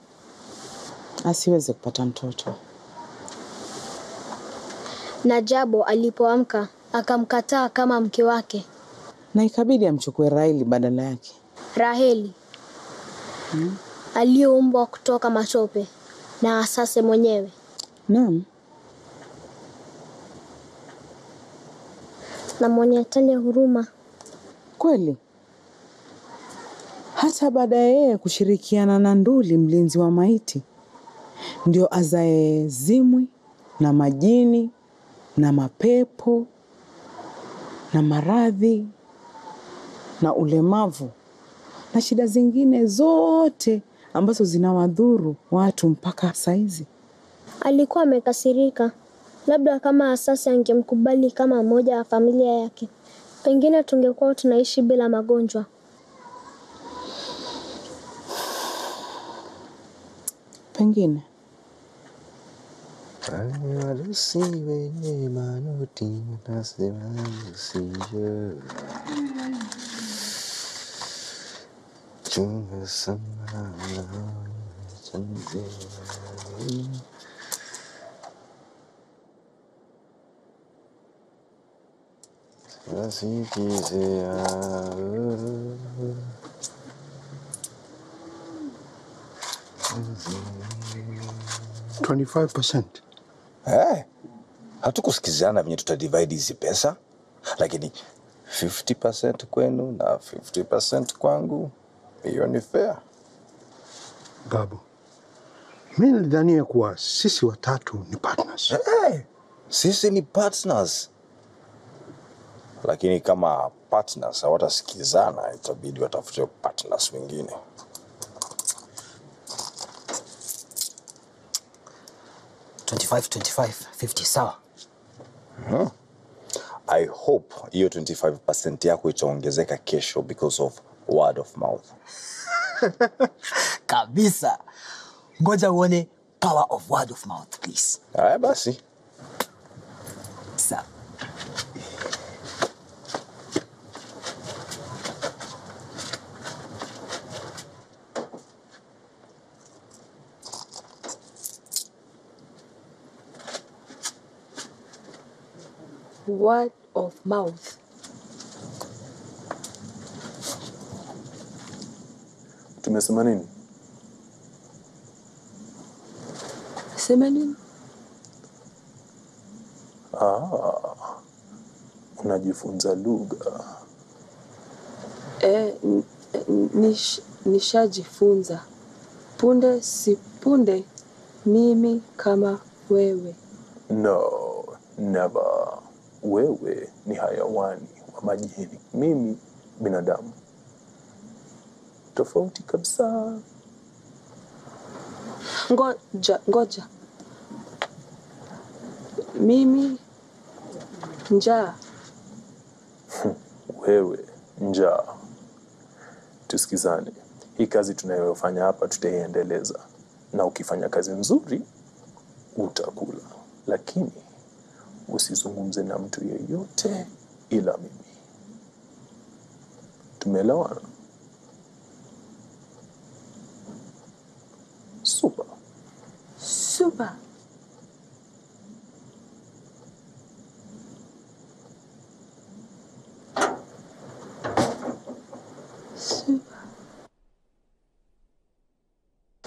A: Na Jabo alipoamka akamkataa kama mke wake.
B: Na ikabidi amchukue Raheli badala yake.
A: Raheli. Aliyeumbwa kutoka matope na Asase mwenyewe.
B: Naam.
A: Na mwenye Talia huruma.
B: Kweli. Hata baada ya yeye kushirikiana na Nduli, mlinzi wa maiti,
S: ndio azae zimwi na majini na mapepo na maradhi na ulemavu na shida zingine zote ambazo zinawadhuru watu mpaka saizi.
A: Alikuwa amekasirika. Labda kama Asasi angemkubali kama mmoja wa familia yake, pengine tungekuwa tunaishi bila magonjwa.
S: Pengine.
D: Harusi wenye manoti nasema usije. Chunga sana chanze. Nasikizea.
C: 25%.
D: Hatukusikizana venye tutadivide hizi pesa, lakini 50% kwenu na 50% kwangu, hiyo ni fair.
C: Babu, mimi nilidhania kuwa sisi watatu ni partners.
D: Sisi ni partners. Lakini kama partners hawatasikizana, itabidi watafute partners wengine.
R: $25, sawa?
D: I hope hiyo 25% yako itaongezeka kesho because of word of mouth.
R: Kabisa. Ngoja uone power of word of mouth, please.
D: Haya basi.
R: Sawa.
T: Word of mouth.
P: Tumesema nini?
T: Sema nini?
P: Unajifunza lugha.
T: Nishajifunza. Punde si punde mimi kama wewe.
P: No, never. Wewe ni hayawani wa majini. Mimi binadamu. Tofauti kabisa.
T: Ngoja. Mimi njaa.
P: Wewe njaa. Tusikizane. Hii kazi tunayofanya hapa tutaiendeleza. Na ukifanya kazi nzuri utakula. Lakini usizungumze na mtu yeyote ila mimi. Tumeelewana? Super.
T: Super.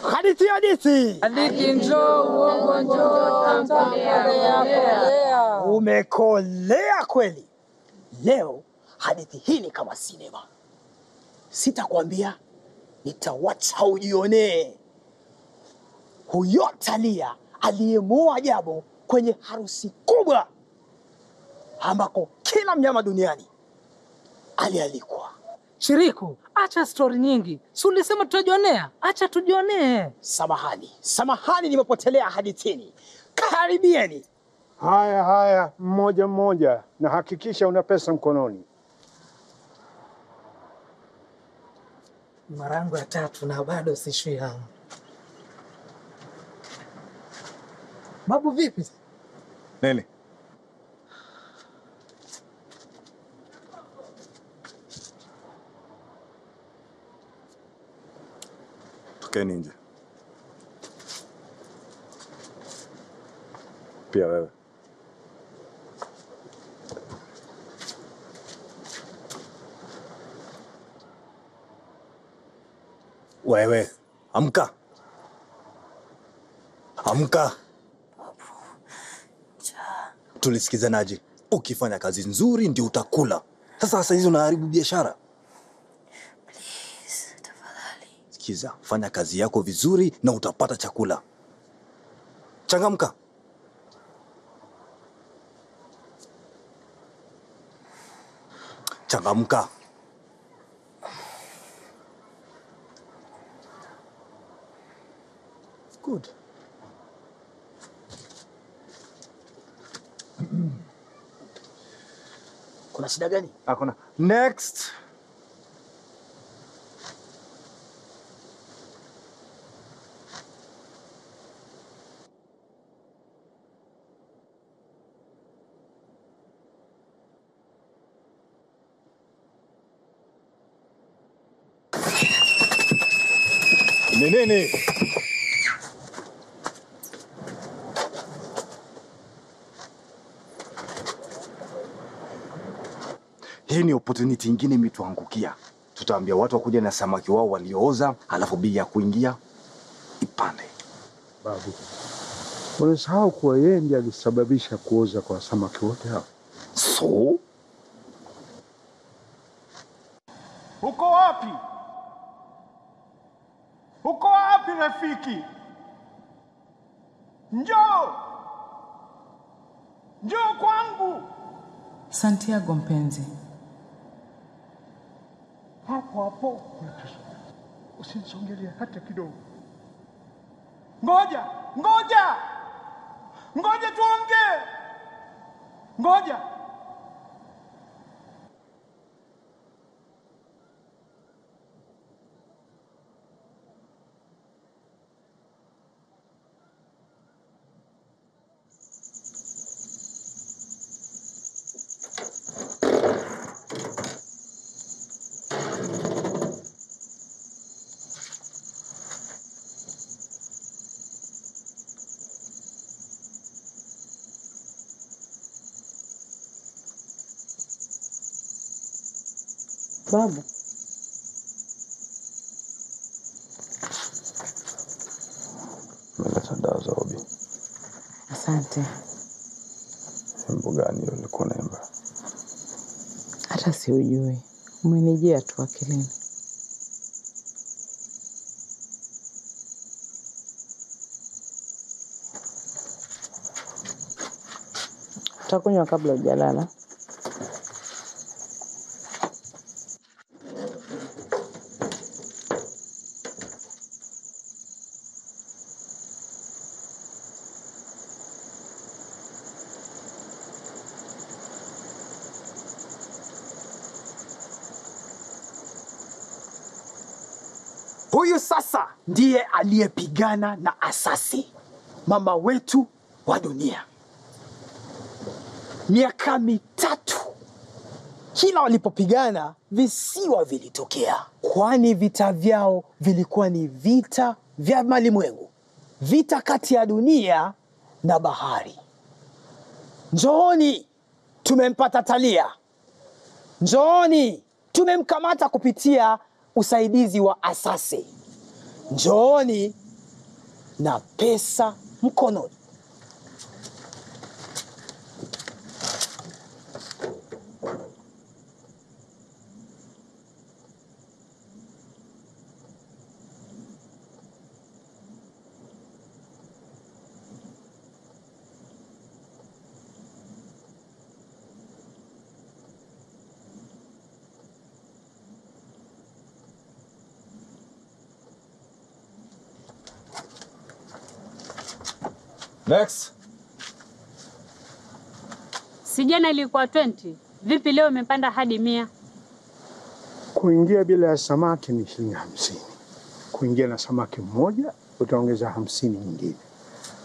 G: Hadithi.
Q: Hadithi njoo, uongo njoo, tamkolea.
G: Umekolea kweli. Leo hadithi hii ni kama sinema. Sitakwambia, nitawacha ujionee. Huyo Talia aliyemuoa Jabo kwenye harusi kubwa ambako kila mnyama duniani alialikwa.
U: Shiriku, acha story nyingi. Si ulisema tutajionea? Acha tujionee.
G: Samahani nimepotelea hadithini. Karibieni.
C: Haya, mmoja mmoja, na hakikisha una pesa mkononi.
U: Mara yangu ya 3 na bado sishui hamu. Babu vipi?
L: Nini? Tokeni nje. Pia wewe.
D: Wewe, amka. Amka. Tulisikizanaje? Ukifanya kazi nzuri ndio utakula. Sasa hizo unaharibu biashara. Please, tafadhali. Sikiza, fanya kazi yako vizuri na utapata chakula. Changamka. Changamka.
C: Good.
R: Kuna shida gani?
L: Hakuna. Next.
M: Nini?
L: Hii ni opportunity nyingine imetuangukia. Tutaambia watu wakuja na samaki wao waliooza, alafu bei ya kuingia ipande.
C: Babu, unasahau kuwa yeye ndiye alisababisha kuoza kwa samaki wote hao.
L: So?
C: Uko wapi? Uko wapi rafiki? Njoo! Njoo kwangu!
B: Santiago mpenzi.
C: Hapo hapo. Usinisongelee hata kidogo. Ngoja! Ngoja! Ngoja tuongee! Ngoja!
S: Babu,
P: Meleta dawa za Obi.
B: Asante.
P: Wimbo gani ulikuwa unaimba?
B: Hata siujui. Umenijia tu akilini. Utakunywa kabla hujalala?
G: Huyu sasa ndiye aliyepigana na asasi, mama wetu wa dunia. Miaka mitatu kila walipopigana visiwa vilitokea, kwani vita vyao vilikuwa ni vita vya malimwengu, vita kati ya dunia na bahari. Njooni, tumempata Talia. Njooni, tumemkamata kupitia usaidizi wa asasi. Njooni na pesa mkononi.
M: Next.
H: Si jana ilikuwa 20. Vipi leo imepanda hadi 100?
C: Kuingia bila ya samaki ni shilingi 50. Kuingia na samaki mmoja utaongeza 50 nyingine.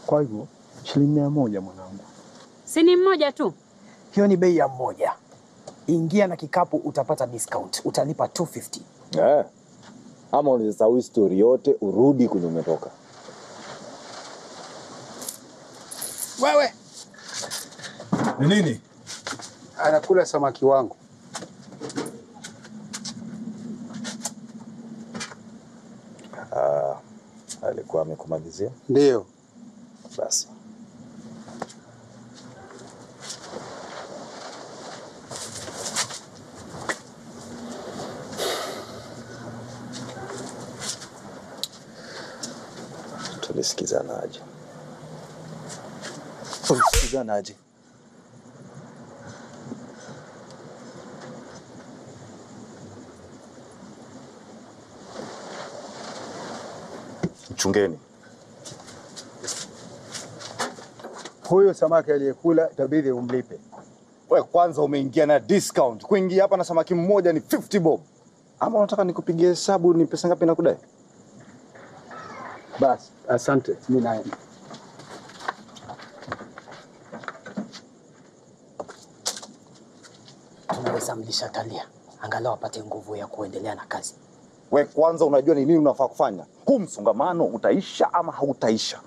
C: Kwa hivyo shilingi 100 mwanangu.
H: Si ni mmoja tu?
G: Hiyo ni bei ya mmoja. Ingia na kikapu utapata discount. Utalipa 250.
M: Ama unasahau story yote urudi kwenye umetoka.
C: Wewe.
M: Ni nini?
C: Anakula samaki wangu.
D: Alikuwa amekumalizia?
C: Ndio.
D: Basi. Tulisikizanaje? Usikizanaje? Mchungeni.
K: Huyo samaki aliyekula itabidi umlipe.
L: Wewe kwanza umeingia na discount. Kuingia hapa na samaki mmoja ni 50 bob. Ama unataka nikupigie hesabu ni pesa ngapi nakudai?
K: Basi, asante. Mimi naenda.
R: Tunaweza mlisha Talia, angalau apate nguvu ya kuendelea na kazi.
L: We kwanza unajua ni nini unafaa kufanya? Huu msongamano utaisha ama hautaisha?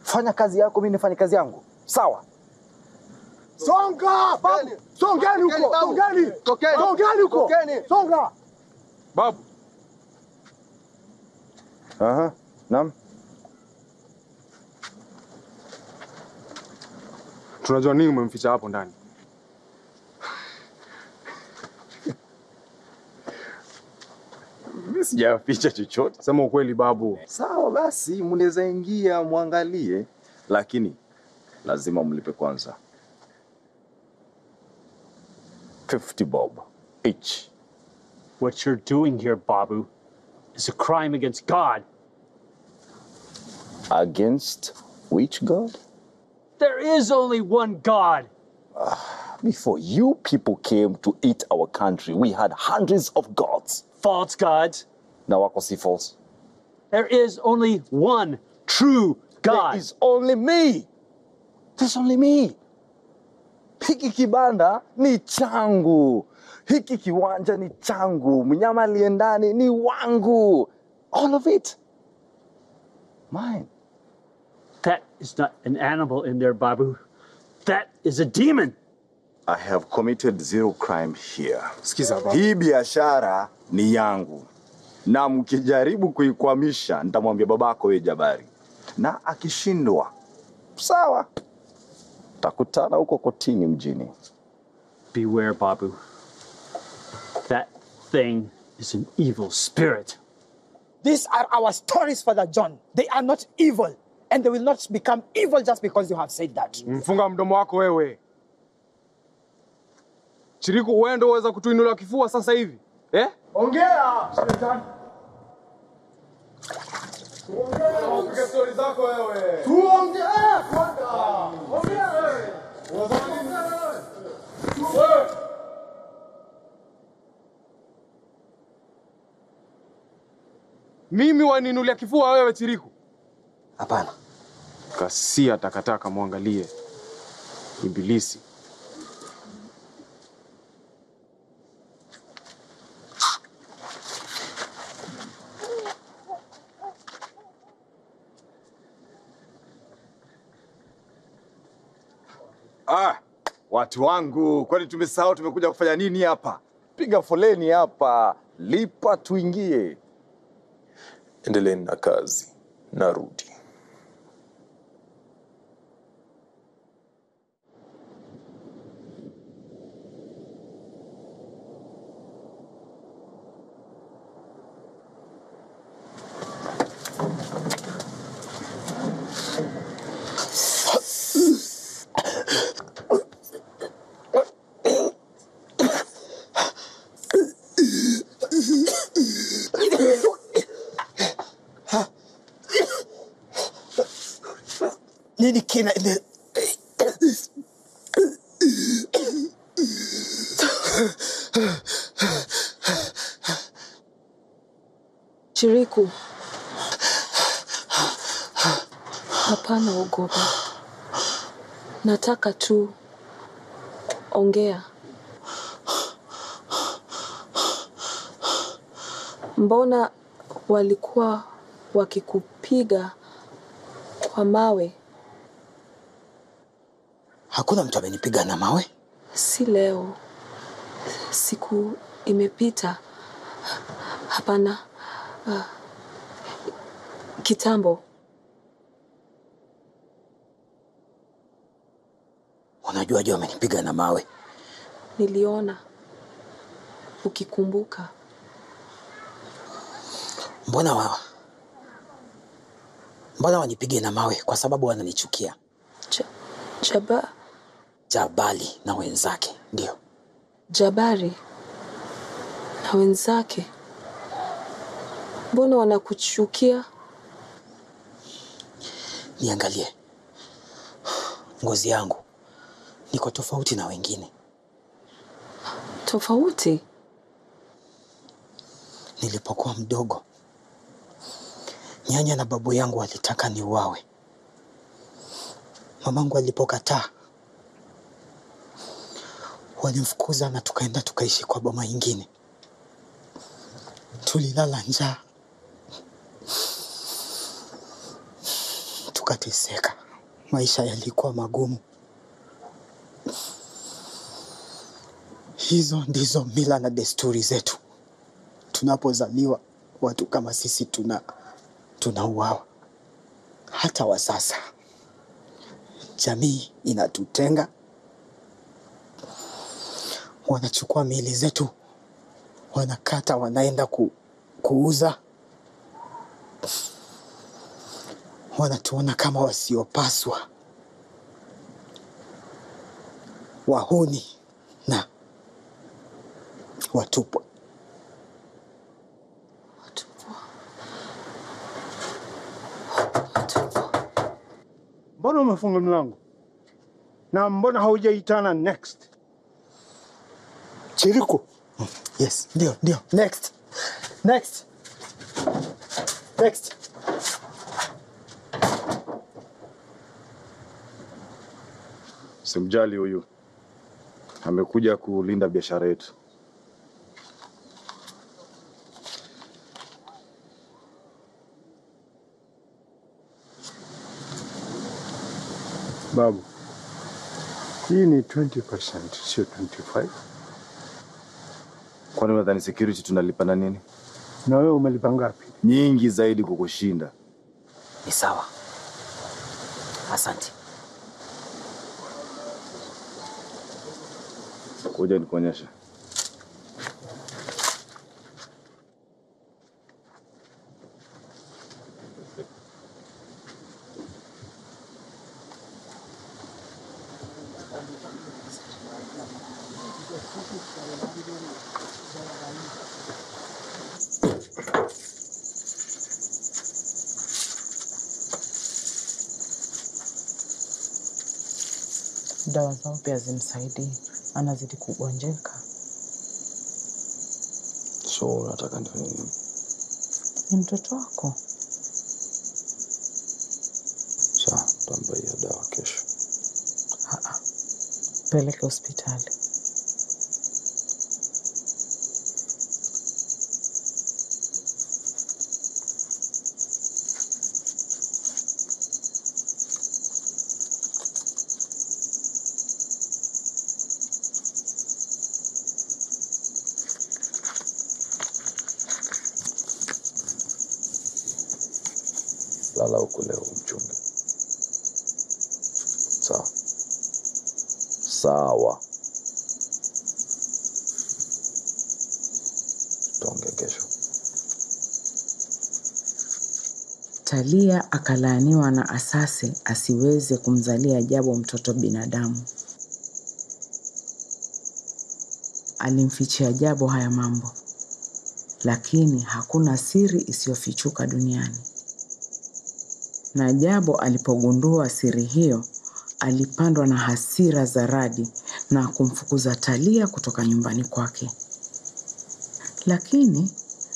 L: Fanya kazi yako, mimi nifanye kazi yangu. Sawa?
F: Songa! Babu! Songeni huko! Songeni! Songeni huko! Songa!
O: Babu.
L: Aha, naam.
O: Tunajua nini umemficha hapo ndani.
L: Mimi sijaficha chochote.
O: Sema ukweli babu.
L: Sawa basi, mnaweza ingia muangalie, lakini lazima mlipe kwanza 50 bob each.
J: What you're doing here, Babu, is a crime against God.
D: Against which God?
J: There is only one God.
D: Before you people came to eat our country, we had hundreds of gods.
J: False gods.
D: Now wako si false.
J: There is only one true God.
D: There is only me. There's only me. Hiki kibanda ni changu. Hiki kiwanja ni changu. Mnyama aliendani ni wangu. All of it. Mine.
J: That is not an animal in there, Babu. That is a demon.
L: I have committed zero crime here.
O: Sikiza babu.
L: Hii biashara ni yangu. Na mkijaribu kuikwamisha, nitamwambia babako wewe Jabari. Na akishindwa, sawa.
D: Takutana huko kotini mjini.
J: Beware, Babu. That thing is an evil spirit.
G: These are our stories, Father John. They are not evil. And they will not become evil just because you have said that.
O: Mfunga mdomo wako wewe. Chiriku, wewe ndio uweza kutuinua kifua sasa hivi? Eh?
F: Ongea! Shetani. Ongea stories zako wewe. Tuongee kwanza. Ongea wewe. Unazungumza wewe.
O: Mimi waninulia kifua wewe Chiriku?
R: Hapana.
O: Kasia takataka muangalie. Ibilisi.
L: Watu wangu, kwani tumesahau tumekuja kufanya nini hapa? Piga foleni hapa, lipa tuingie.
P: Endeleeni na kazi, narudi.
R: Nini kina
T: Chiriku. Hapana, ogopa. Nataka tu ongea. Mbona walikuwa wakikupiga kwa mawe?
R: Hakuna mtu amenipiga na mawe.
T: Si leo. Siku imepita. Hapana. Kitambo.
R: Unajua je amenipiga na mawe?
T: Niliona. Ukikumbuka.
R: Mbona wanipige na mawe? Kwa sababu wananichukia. Jabali na wenzake, ndio.
T: Jabari na wenzake. Mbona wanakuchukia?
R: Niangalie. Ngozi yangu niko tofauti na wengine.
T: Tofauti?
R: Nilipokuwa mdogo, nyanya na babu yangu walitaka niuawe. Mamangu alipokataa, walimfukuza na tukaenda tukaishi kwa boma ingine. Tulilala njaa, tukateseka. Maisha yalikuwa magumu. Hizo ndizo mila na desturi zetu. Tunapozaliwa, watu kama sisi tunauawa. Hata wa sasa jamii inatutenga. Wanachukua miili zetu, wanakata, wanaenda kuuza. Wanatuona kama wasiopaswa, wahuni na watupwa.
C: Mbona umefunga mlango? Na mbona haujaitana next?
R: Chiriku. Yes, ndio. Next.
L: Simjali huyu. Amekuja kulinda biashara yetu.
C: Babu, hii ni 20%, sio 25.
L: Kwani unadhani security tunalipa na nini?
C: Na wewe umelipa ngapi?
L: Nyingi zaidi kukushinda.
R: Ni sawa. Asante.
L: Kuja nikuonyeshe.
B: Dawa zao pia zimsaidii, anazidi kugonjeka.
P: So unataka nini?
B: Ni mtoto wako.
P: Sawa, tambaia dawa kesho.
B: Peleke hospitali.
P: Lala huko leo mchunge. Sawa. Tuongee kesho.
B: Talia akalaaniwa na asase asiweze kumzalia Jabo mtoto binadamu. Alimfichia Jabo haya mambo, lakini hakuna siri isiyofichuka duniani. Na Jabo alipogundua siri hiyo, alipandwa na hasira za radi na kumfukuza Talia kutoka nyumbani kwake. Lakini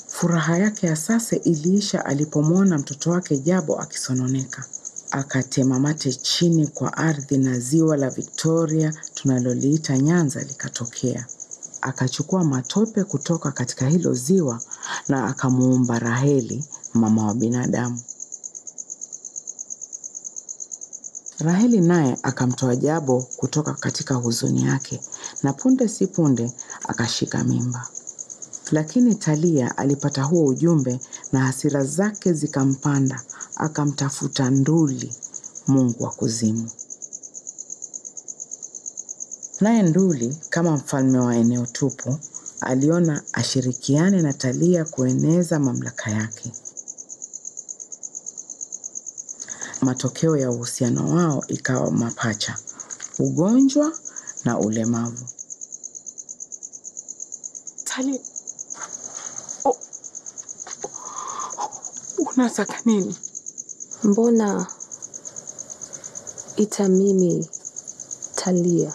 B: furaha yake ya sasa iliisha alipomwona mtoto wake Jabo akisononeka. Akatema mate chini kwa ardhi na ziwa la Victoria tunaloliita Nyanza likatokea. Akachukua matope kutoka katika hilo ziwa na akamuumba Raheli, mama wa binadamu. Raheli naye akamtoa Jabo kutoka katika huzuni yake, na punde si punde akashika mimba. Lakini Talia alipata huo ujumbe na hasira zake zikampanda, akamtafuta Nduli, mungu wa kuzimu. Naye Nduli, kama mfalme wa eneo tupu, aliona ashirikiane na Talia kueneza mamlaka yake. Matokeo ya uhusiano wao ikawa mapacha, ugonjwa na ulemavu.
S: Tali, unataka nini?
T: Mbona ita mimi Talia?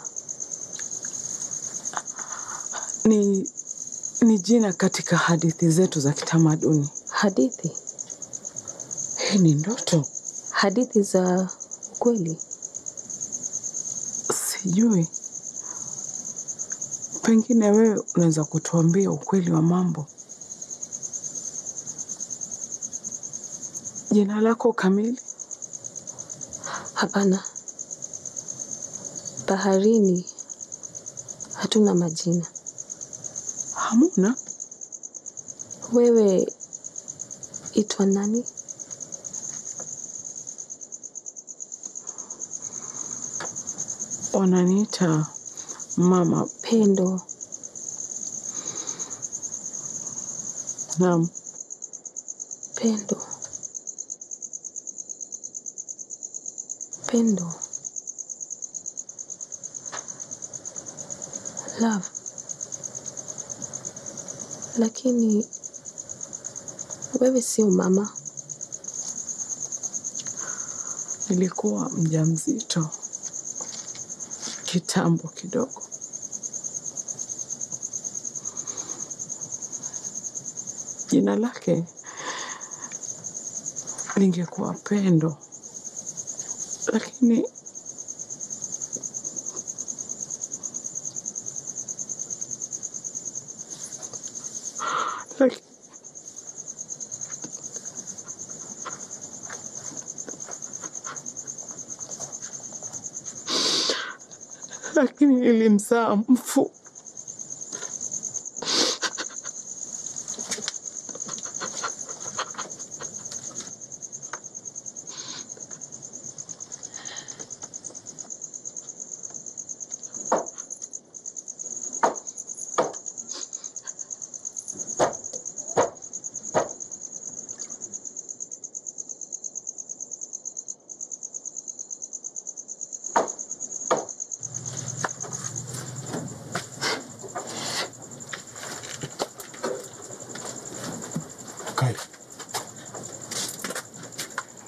S: Ni jina katika hadithi zetu za kitamaduni.
T: Hadithi?
S: Hii ni ndoto.
T: Hadithi za kweli?
S: Sijui. Pengine wewe unaweza kutuambia ukweli wa mambo. Jina lako kamili?
T: Hapana. Baharini hatuna majina.
S: Hamuna?
T: Wewe itwa nani?
S: Wananiita Mama
T: Pendo.
S: Naam.
T: Pendo. Pendo. Love. Lakini wewe sio mama.
S: Nilikuwa mjamzito kitambo kidogo. Jina lake lingekuwa Pendo, lakini lakini nilimzaa mfu.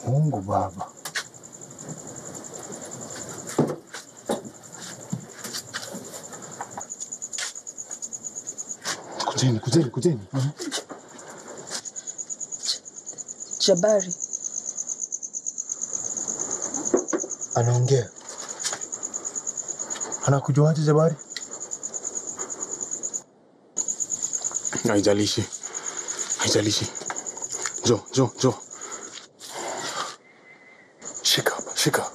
C: Mungu Baba. Kujeni.
T: Jabari
F: anaongea. Anakujuaje Jabari?
O: Haijalishi. Jo. Shika.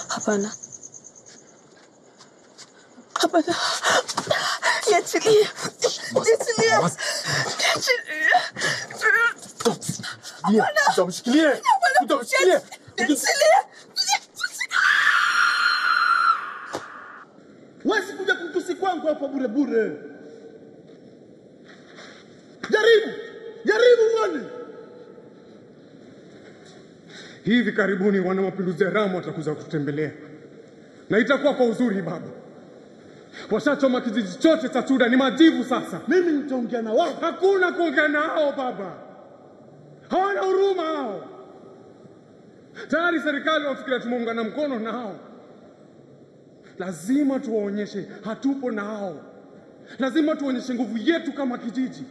T: Hapana. Niachilie.
F: Utamshikilie.
I: Wezi kuja kumtusi kwangu hapa bure. Jaribu uone.
F: Hivi karibuni wana mapinduzi ya Ramu watakuja kututembelea. Na itakuwa kwa uzuri baba. Washachoma kijiji chote cha Chuda, ni majivu sasa.
I: Mimi nitaongea na wao.
F: Hakuna kuongea nao baba. Hawana huruma hao. Tayari serikali wafikiria tumeungana mkono nao. Lazima tuwaonyeshe hatupo nao. Lazima tuonyeshe nguvu yetu kama kijiji.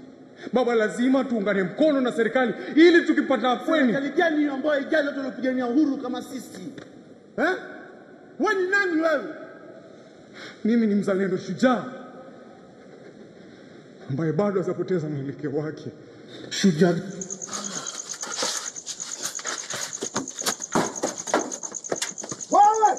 F: Baba, lazima tuungane mkono na serikali ili tukipata afueni.
I: Serikali gani ambayo ijazo tunapigania uhuru kama sisi? Wewe ni nani wewe?
F: Mimi ni mzalendo shujaa ambaye bado hajapoteza mwelekeo wake.
I: Shujaa. Wewe!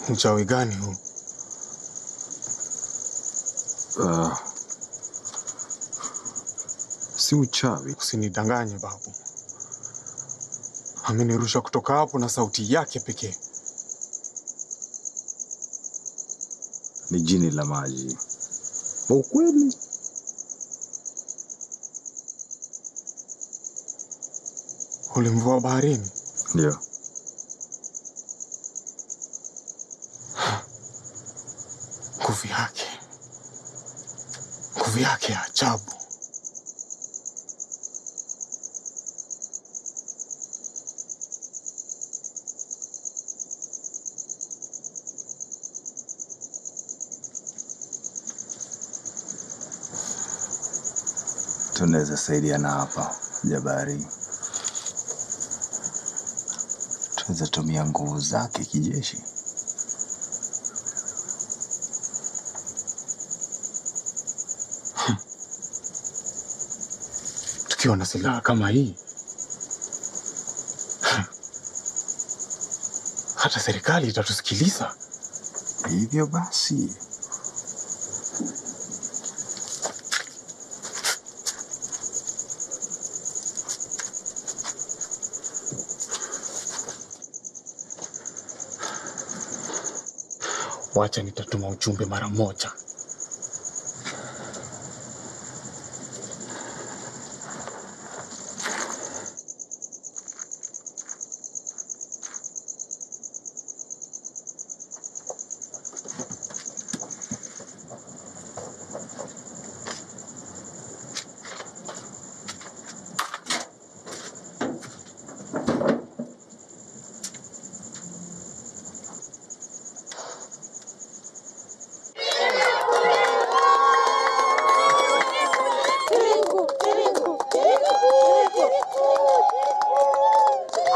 O: Uchawi gani huu?
L: Si uchawi.
O: Usinidanganye babu. Amenirusha kutoka hapo na sauti yake pekee.
L: ni jini la maji. Ukweli?
N: Ulimvua baharini?
L: Ndio.
N: Nguvu yake ya ajabu.
L: Tunaweza saidiana hapa, Jabari. Tunaweza tumia nguvu zake kijeshi.
N: Tukiwa na silaha kama hii, hata serikali itatusikiliza.
L: Hivyo basi,
N: wacha nitatuma ujumbe mara moja.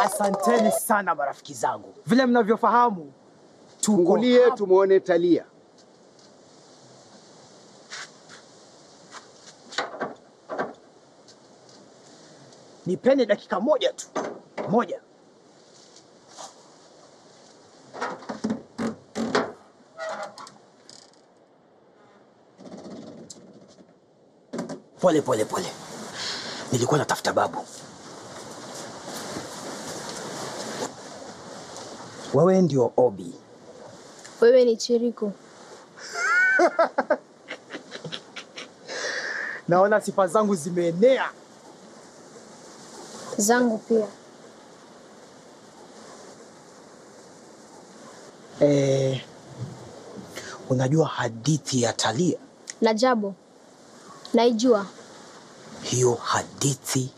G: Asanteni sana marafiki zangu. Vile mnavyofahamu,
V: Fungulie tumuone Talia.
G: nipeni dakika moja tu. Moja. Pole. Nilikuwa natafuta babu. Wewe ndio Obi.
A: Wewe ni Chiriku.
G: Naona sifa zangu zimeenea.
A: Zangu pia.
G: Unajua hadithi ya Talia?
A: Najabo. Naijua.
G: Hiyo hadithi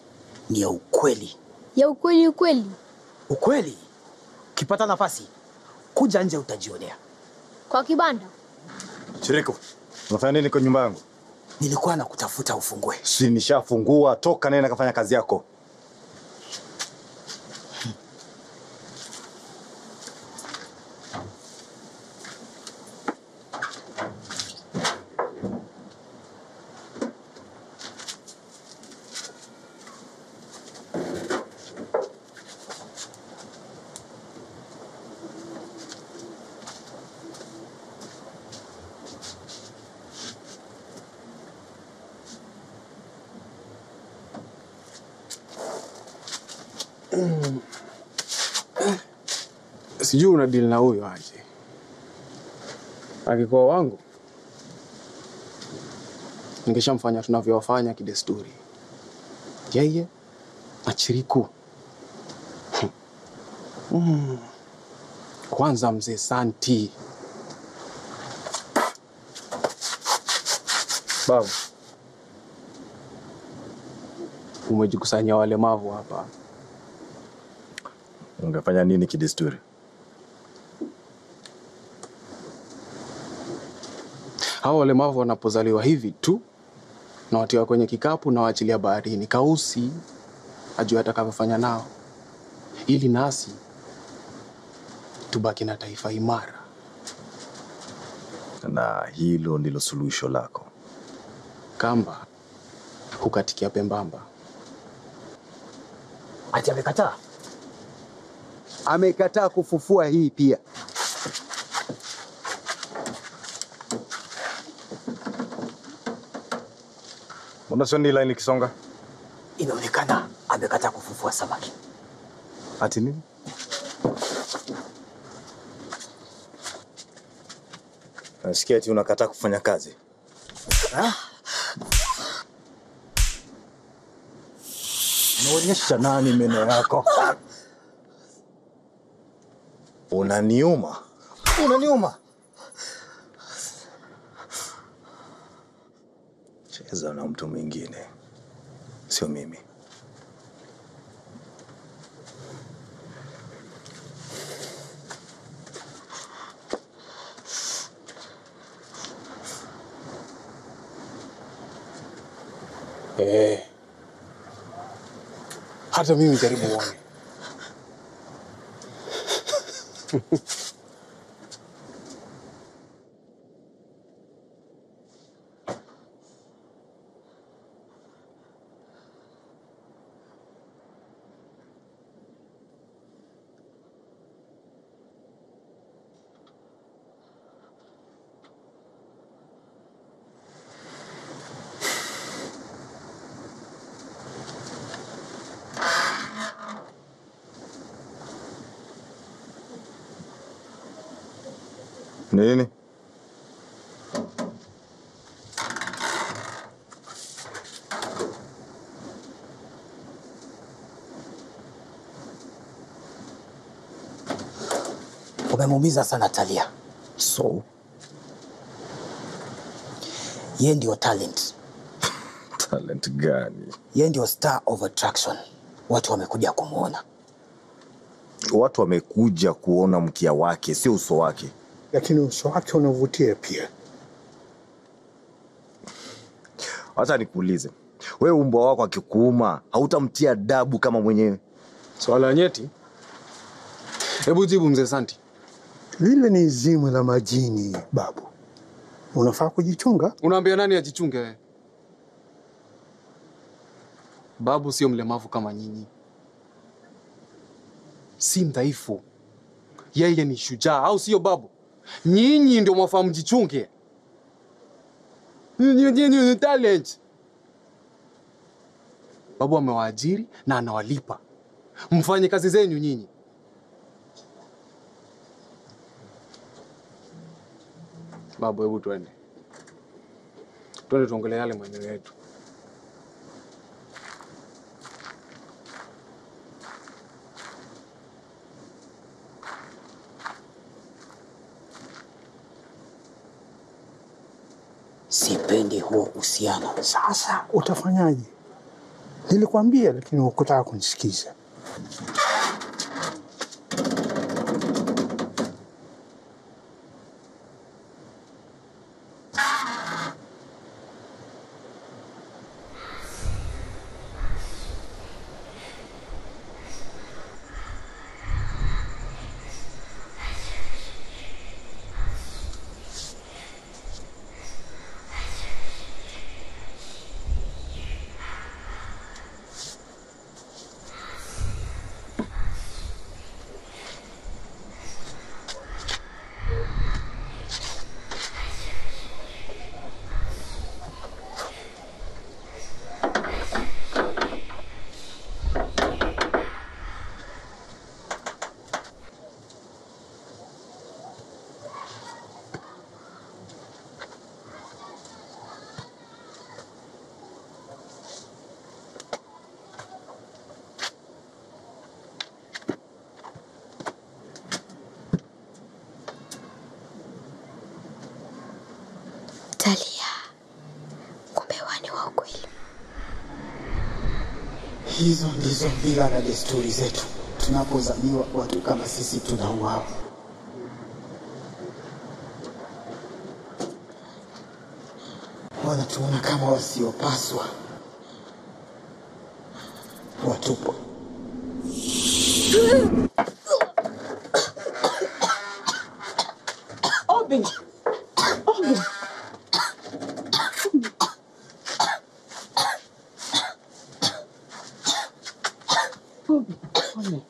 G: ni ya ukweli.
A: Ya ukweli ukweli?
G: Ukweli. Ukipata nafasi, kuja nje utajionea.
A: Kwa kibanda?
L: Chiriku, unafanya nini kwa nyumba yangu?
G: Nilikuwa nakutafuta ufungue.
L: Si nishafungua, toka nenda kafanya kazi yako.
O: Sijui una deal na huyo aje. Akikuwa wangu, ningeshamfanya tunavyowafanya kidesturi. Yeye na Chiriku. Kwanza mzee Santi. Babu, umejikusanya walemavu hapa.
L: Ungefanya nini kidesturi?
O: Hao walemavu wanapozaliwa hivi tu na watiwa kwenye kikapu na waachilia baharini. Kausi ajue atakavyofanya nao, ili nasi tubaki na taifa imara.
L: Na hilo ndilo suluhisho lako?
O: Kamba hukatikia pembamba.
G: Ati amekataa?
V: Amekataa kufufua hii pia.
L: Mbona sio ni line ikisonga?
G: Inaonekana amekataa kufufua samaki.
L: Ati nini? Nasikia eti unakataa kufanya kazi.
D: Unaonyesha nani meno yako?
L: Unaniuma. Cheza na mtu mwingine, sio mimi.
O: Hata mimi jaribu uone.
L: Nini?
R: Umemuumiza sana Talia.
L: So?
R: Yeye ndio talent.
L: Talent gani?
R: Yeye ndio star of attraction. Watu wamekuja kumuona.
L: Watu wamekuja kuona mkia wake, sio uso wake.
C: Lakini uso wake unavutia pia.
L: Hata nikuulize, wewe umbwa wako akikuuma, hautamtia adabu kama mwenyewe?
O: Swala nyeti. Hebu jibu mzee Santi.
C: Lile ni zimu la majini, babu. Unafaa kujichunga.
O: Unaambia nani ajichunge wewe? Babu sio mlemavu kama nyinyi. Si mdhaifu. Yeye ni shujaa, au sio babu? Nyinyi ndio mwafahamu jichunge. Nyinyi ni talent. Babu amewaajiri na anawalipa. Mfanye kazi zenu nyinyi. Babu, hebu twende. Twende tuongelee yale maneno yetu.
R: Sipendi huo uhusiano.
C: Sasa utafanyaje? Nilikwambia lakini hukutaka kunisikiza.
A: Talia, kumbe wani wa ukweli.
R: Hizo ndizo mila na desturi zetu. Tunapozaliwa watu kama sisi tunauawa. Wanatuona kama wasiopaswa. Watupwa.
S: Obi! Obi! Obi,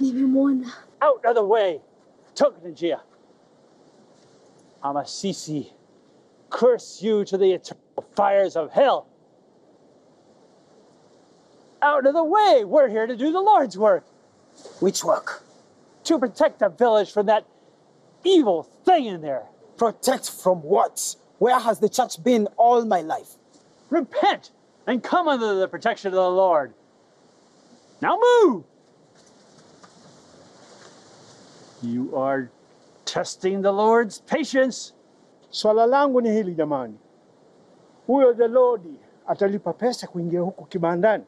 A: Nimemwona.
J: Out of the way, Tuknajia. Amasisi, curse you to the eternal fires of hell. out of the way. We're here to do the Lord's work.
G: Which work?
J: To protect the village from that evil thing in there.
G: Protect from what? Where has the church been all my life?
J: Repent and come under the protection of the Lord. Now move! You are testing the Lord's patience.
C: Swala langu ni hili jamani. Huyo the Lord atalipa pesa kuingia huku kibandani?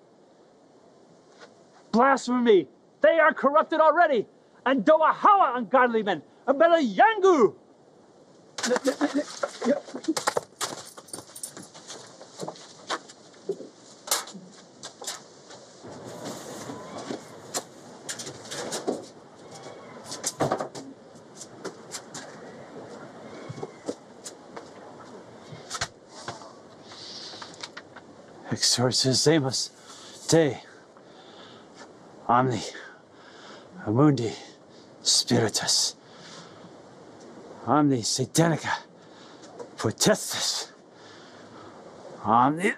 J: Blasphemy! They are corrupted already. And doa hawa ungodly men. Abela yangu! Exorcist Amos Dei Omni Mundi Spiritus Omni Satanica Potestas Omni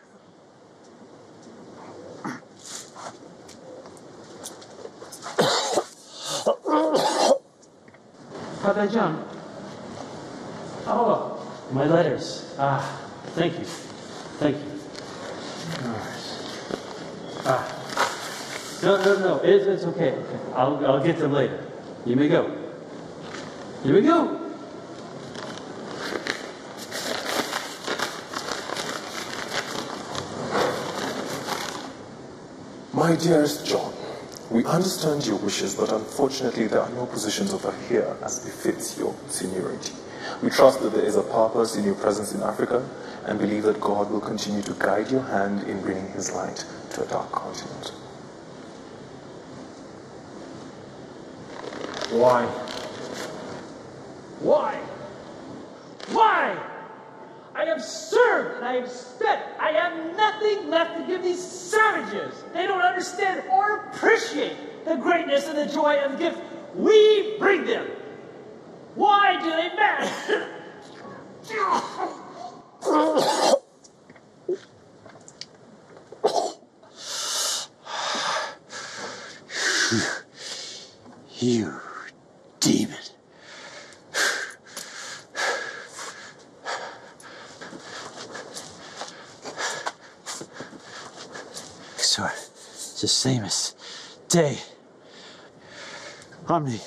J: Father John. Oh, my letters. Thank you. Thank you. No. It's okay. I'll get them later. You may go. You may go.
P: My dearest John, we understand your wishes, but unfortunately there are no positions over here as befits your seniority. We trust that there is a purpose in your presence in Africa and believe that God will continue to guide your hand in bringing His light to a dark continent.
J: Why? Why? Why? I have served and I have spent. I have nothing left to give these savages. They don't understand or appreciate the greatness and the joy of the gift we bring them. Why do they matter? You demon. Exor, Sesamos Dei Omni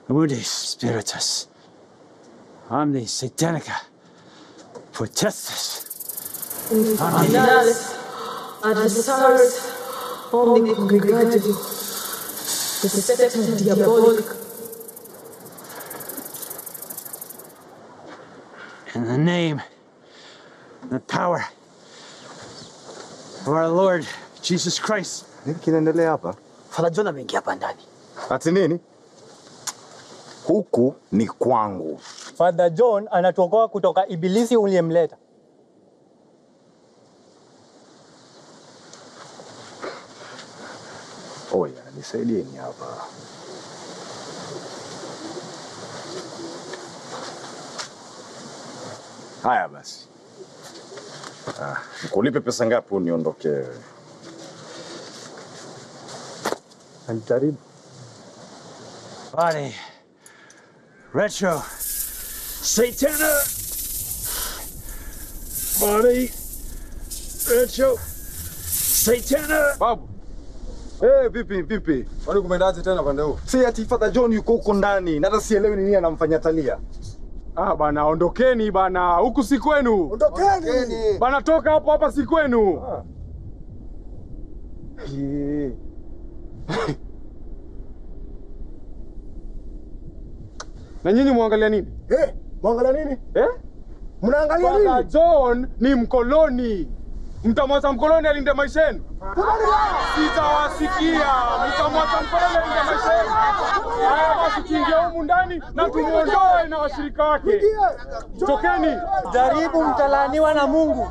J: Mundis Spiritus Omni Satanica Potestas
T: Omniales Adversaris Omni Congregatio the Satan Diabolic.
J: In the name and the power of our Lord Jesus Christ.
L: Nini kinaendelea hapa?
G: Father John ameingia hapa ndani.
L: Ati nini? Huku ni kwangu.
E: Father John anatokoa kutoka ibilisi uliyemleta.
L: Oya, nisaidieni hapa. Haya basi. Nikulipe pesa ngapi uniondoke wewe?
C: Anjaribu.
J: Body. Retro. Satana. Body. Retro. Satana.
L: Babu. Vipi?
D: Kwani kumendaje tena pande huko?
L: Si ati Father John yuko huko ndani. Na hata sielewi nini anamfanya Talia.
F: Bana ondokeni bana. Huku si kwenu.
D: Ondokeni.
F: Bana toka hapo, hapa si kwenu. Na nyinyi muangalia nini?
C: Muangalia nini? Mnaangalia nini?
F: Father John ni mkoloni. Mtamwacha mkoloni alinde maisha yenu? Sitawasikia. Mtamwacha mkoloni alinde maisha yenu? Haya basi tuingie humu ndani na tumuondoe na washirika wake. Tokeni.
E: Jaribu mtalaaniwa na Mungu.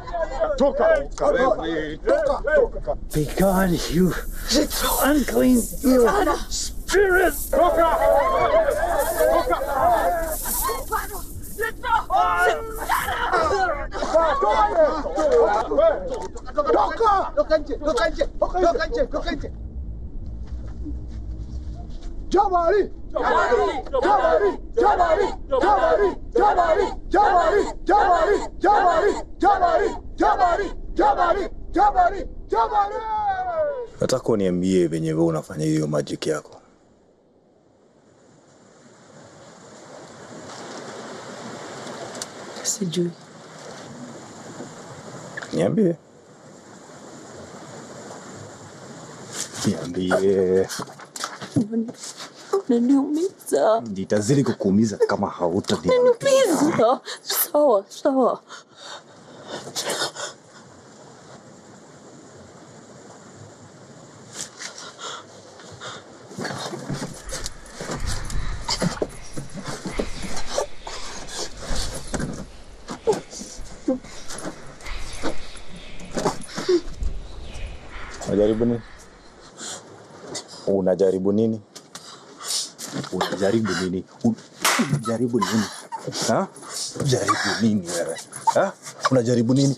F: Toka.
J: Be gone, you unclean spirit.
F: Toka.
I: Toka nje! Jabari!
L: Nataka uniambie venye wewe unafanya hiyo magic yako.
T: Sijui.
L: Niambie.
T: Unaniumiza.
L: Nitazidi kukuumiza kama hautaniambia.
T: Unaniumiza. Sawa.
L: Unajaribu nini? Unajaribu nini? Ha? Jaribu nini wewe? Ha? Unajaribu nini?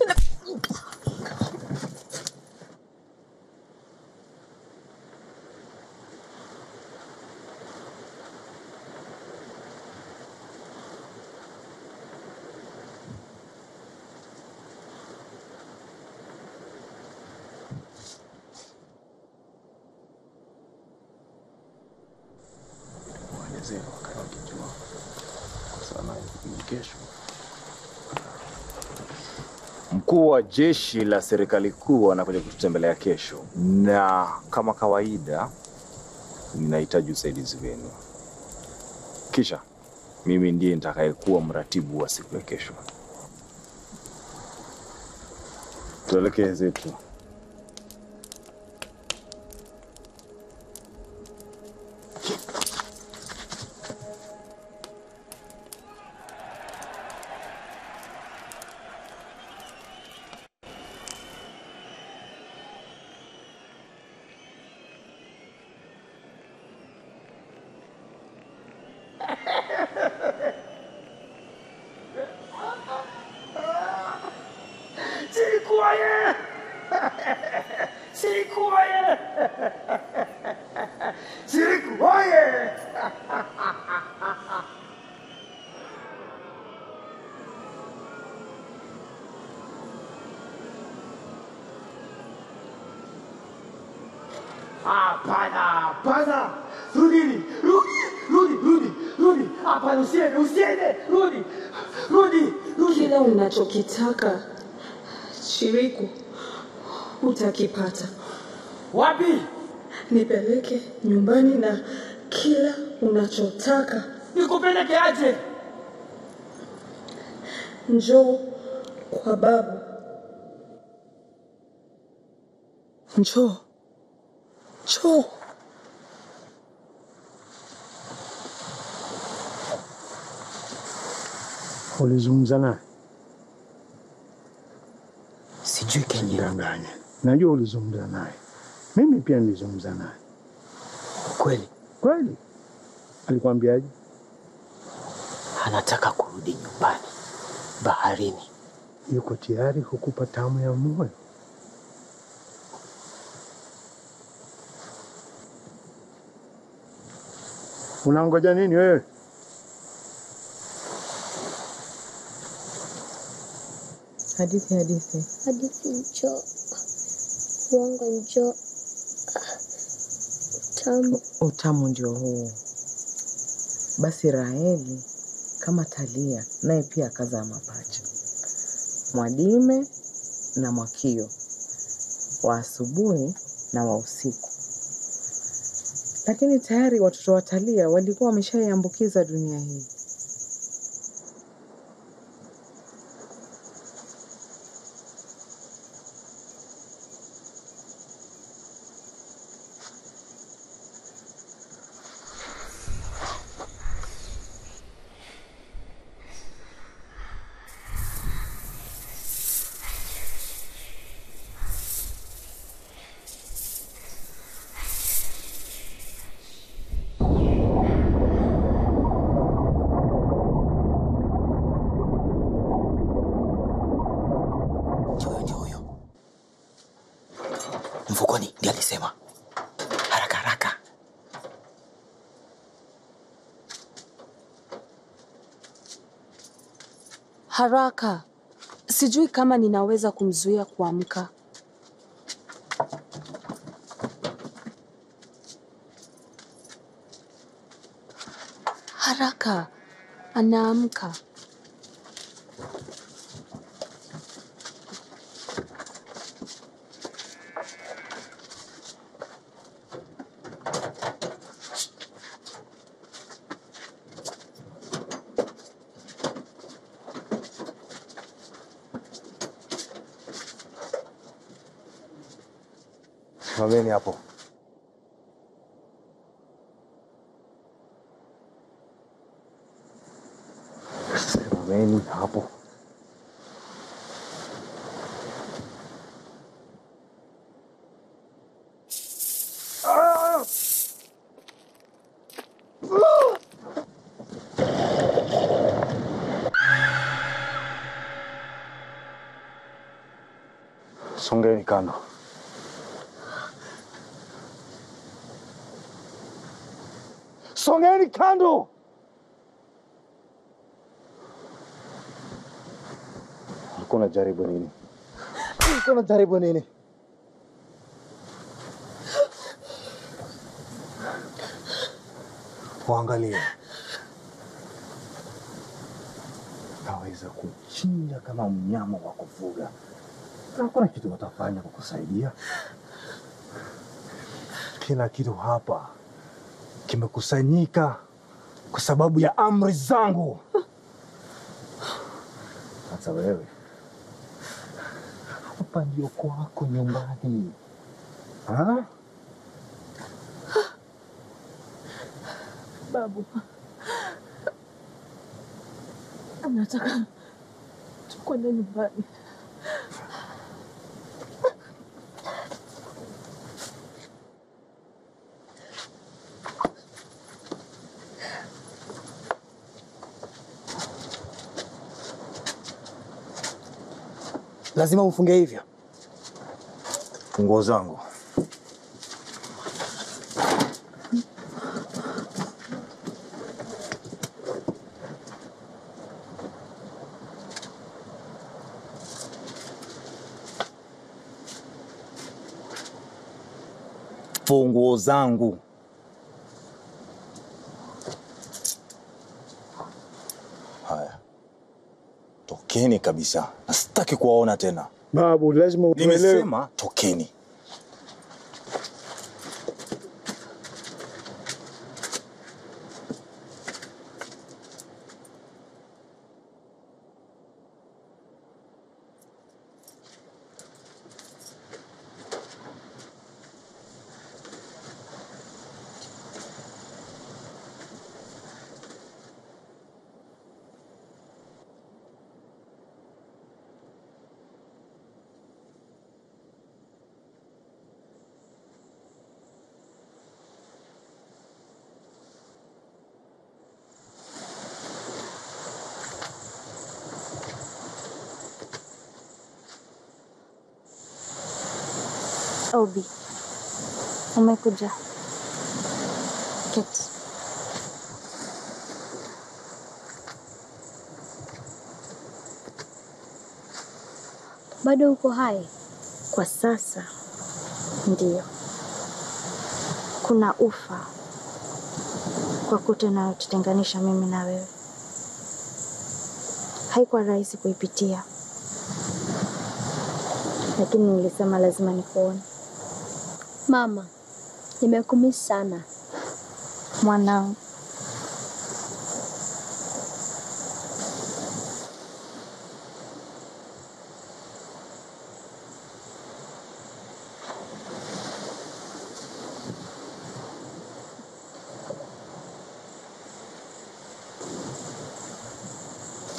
L: Mkuu wa jeshi la serikali kuu anakuja kututembelea kesho, na kama kawaida ninahitaji usaidizi wenu. Kisha mimi ndiye nitakayekuwa mratibu wa siku ya kesho. Tuelekee zetu.
I: Hapana. Rudi. Hapana, usiende. Rudi.
T: Kila unachokitaka Chiriku utakipata.
I: Wapi?
T: Nipeleke nyumbani na kila unachotaka.
I: Nikupeleke aje?
T: Njoo kwa babu. Njoo.
C: Ulizungumza naye?
R: Sijui Kenya.
C: Najua ulizungumza naye. Mimi pia nilizungumza naye. Kweli? Alikwambiaje?
R: Anataka kurudi nyumbani baharini.
C: Yuko tayari kukupa tamu ya moyo. Unangoja nini wewe?
B: Hadithi.
A: Hadithi njoo. Uongo njoo.
B: Utamu ndio huu. Basi Raheli kama Talia naye pia akazaa mapacha. Mwadime na Mwakio, wa asubuhi na wa usiku. Lakini tayari watoto wa Talia walikuwa wameshaiambukiza dunia hii.
R: Mfukoni, ndiye alisema. Haraka haraka.
T: Haraka. Sijui kama ninaweza kumzuia kuamka. Haraka. Anaamka.
D: Simameni hapo. Simameni hapo. Songeni kando. Songeni kando. Ulikuwa unajaribu nini? Ulikuwa unajaribu nini? Waangalie. Naweza kuchinja kama mnyama wa kufuga. Hakuna kitu watafanya kukusaidia. Kila kitu hapa kimekusanyika kwa sababu ya amri zangu. Sasa wewe, hapa ndio kwako nyumbani. Ha?
T: Babu. Anataka tukwende nyumbani.
R: Lazima ufunge hivyo.
D: Funguo zangu. Funguo zangu. Haya. Tokeni kabisa. Sitaki kuwaona tena.
C: Babu, lazima utuelewe.
D: Nimesema tokeni.
Q: Obi, umekuja. Keti.
A: Bado uko hai?
Q: Kwa sasa ndiyo. Kuna ufa kwa kuta inayotutenganisha mimi na wewe. Haikuwa rahisi kuipitia, lakini nilisema lazima nikuone.
A: Mama, nimekumisi sana.
Q: Mwanangu.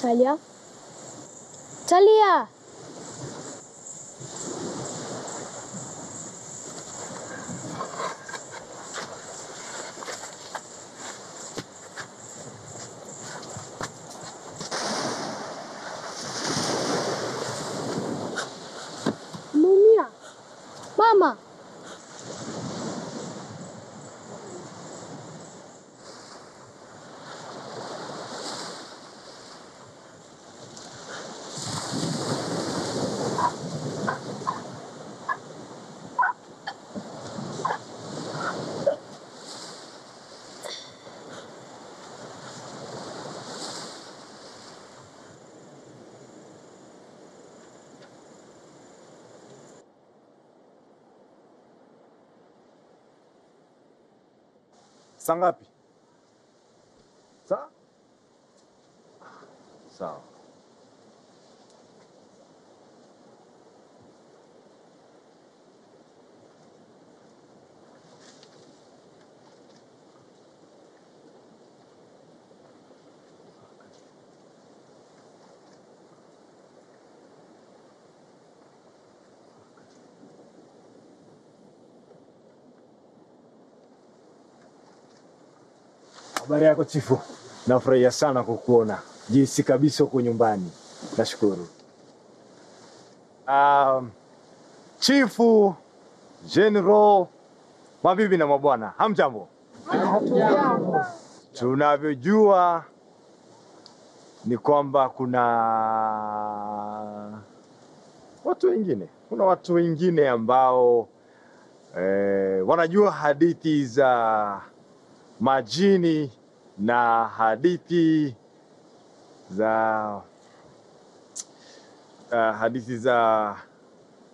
A: Talia? Talia! Mumia! Mama!
L: Saa ngapi? Sawa. Habari yako chifu? Nafurahia sana kukuona. Jinsi kabisa uko nyumbani. Nashukuru. Chifu, General, mabibi na mabwana, hamjambo? Tunavyojua ni kwamba kuna watu wengine ambao wanajua hadithi za majini na hadithi za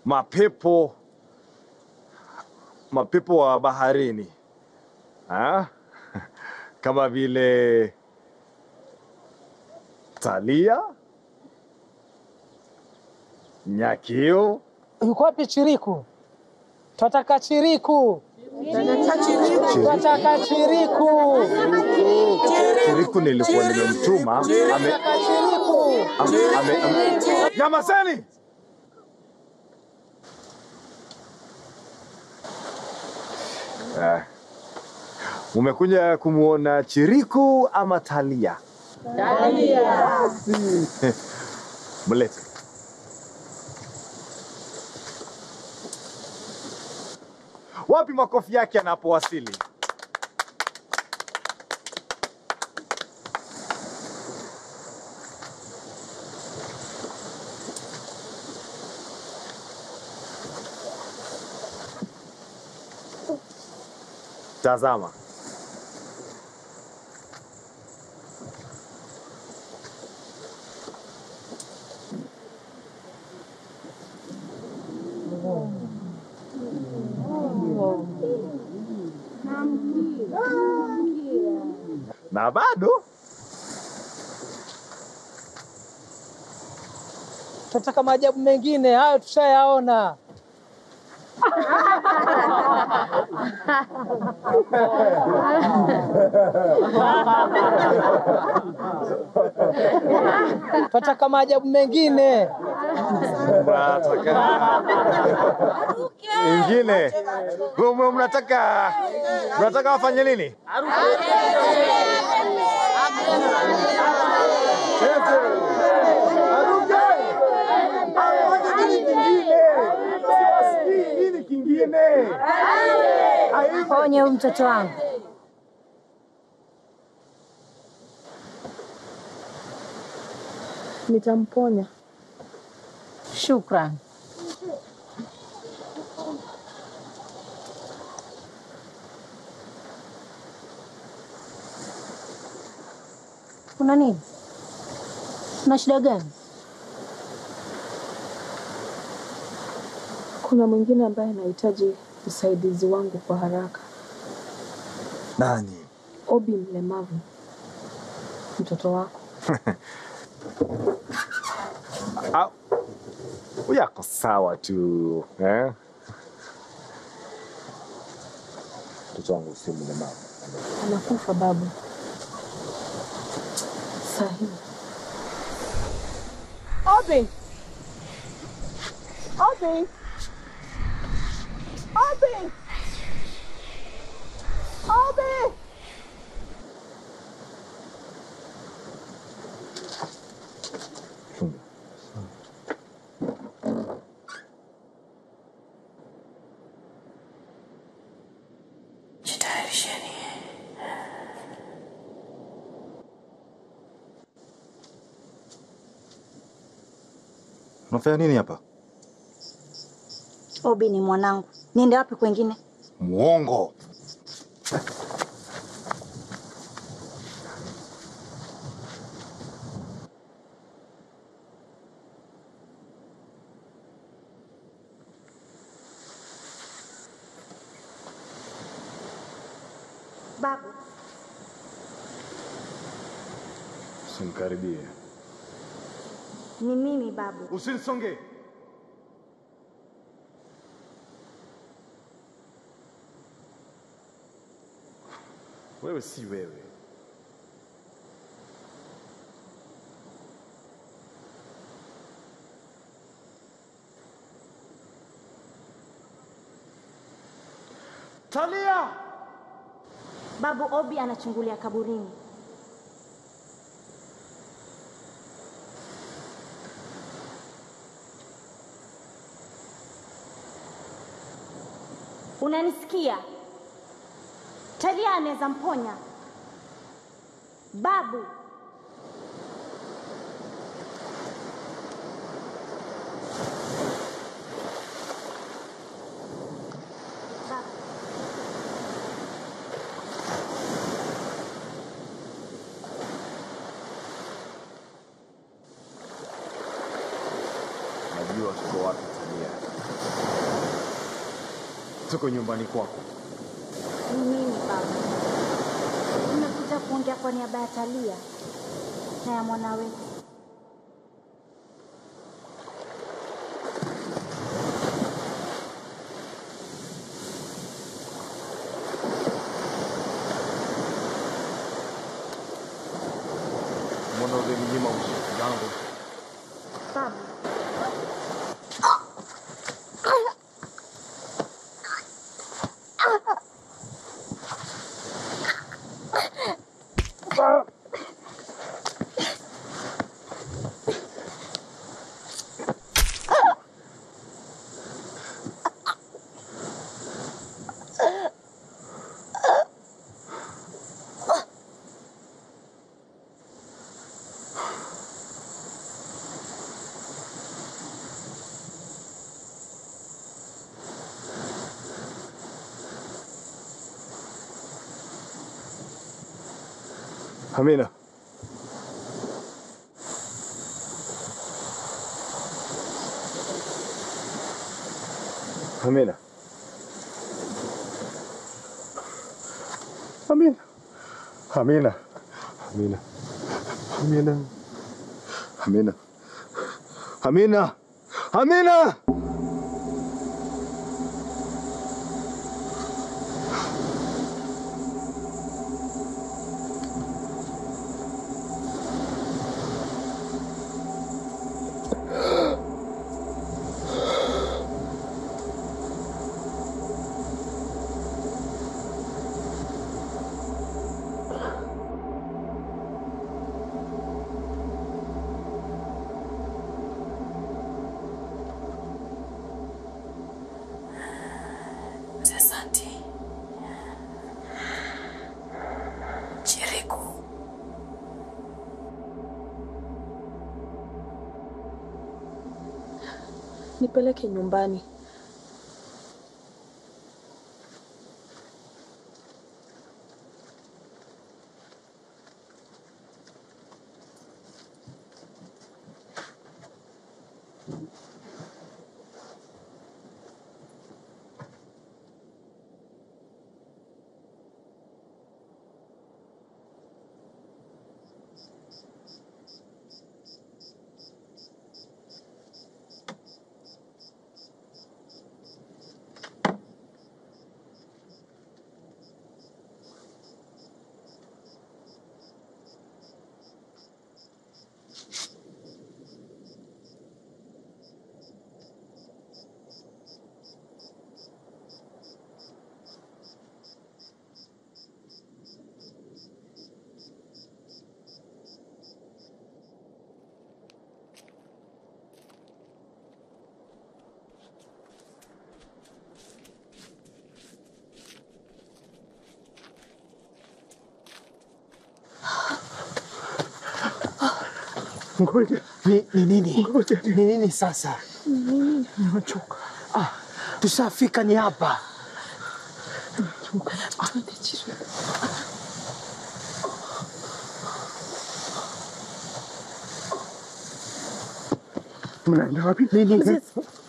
L: mapepo wa baharini, kama vile Talia, Nyakio.
H: Yuko wapi Chiriku? Twataka Chiriku. Twataka Chiriku.
L: Chiriku nilikuwa nimemtuma. Nyamazeni! Umekuja kumuona Chiriku ama Talia?
H: Talia.
L: Mlete. Wapi makofi yake anapowasili? Tazama. Na bado
H: tunataka maajabu mengine, hayo tushayaona. Tunataka maajabu mengine.
L: Ingine. Mnataka wafanye nini?
Q: Ponye huyu mtoto wangu.
T: Nitamponya.
Q: Shukran. Kuna nini? Kuna shida gani?
T: Kuna mwingine ambaye anahitaji usaidizi wangu kwa haraka.
L: Nani?
T: Obi mlemavu. Mtoto wako.
L: Uyako sawa tu, eh? Mtoto wangu si mlemavu.
T: Anakufa babu. Sahi.
H: Obi! Obi! Obi! Obi!
L: Unafanya nini hapa?
Q: Obi ni mwanangu. Niende wapi kwengine?
L: Muongo.
Q: Babu,
L: Usinikaribie.
Q: ni mimi babu.
I: Usinisonge.
L: Wewe si wewe.
I: Talia!
Q: Babu, Obi anachungulia kaburini. Unanisikia? Talia anaweza mponya. Babu,
L: Najua tuko wapi Talia. Tuko nyumbani kwako.
Q: ni mimi babu. Nimekuja kuongea kwa niaba ya Talia na ya mwana wetu.
L: Mbona ulininyima ushiriki wangu?
Q: Babu,
L: Amina. Amina. Amina. Amina. Amina. Amina. Amina. Amina. Amina.
M: Asante. Jericho.
T: Nipeleke nyumbani.
G: Ngoja. Ni nini? Ngoja. Ni nini sasa?
T: Nini?
G: Nimechoka. Tushafika ni hapa.
T: Twende chini.
C: Mnaenda wapi?
G: Nini?
C: Nini?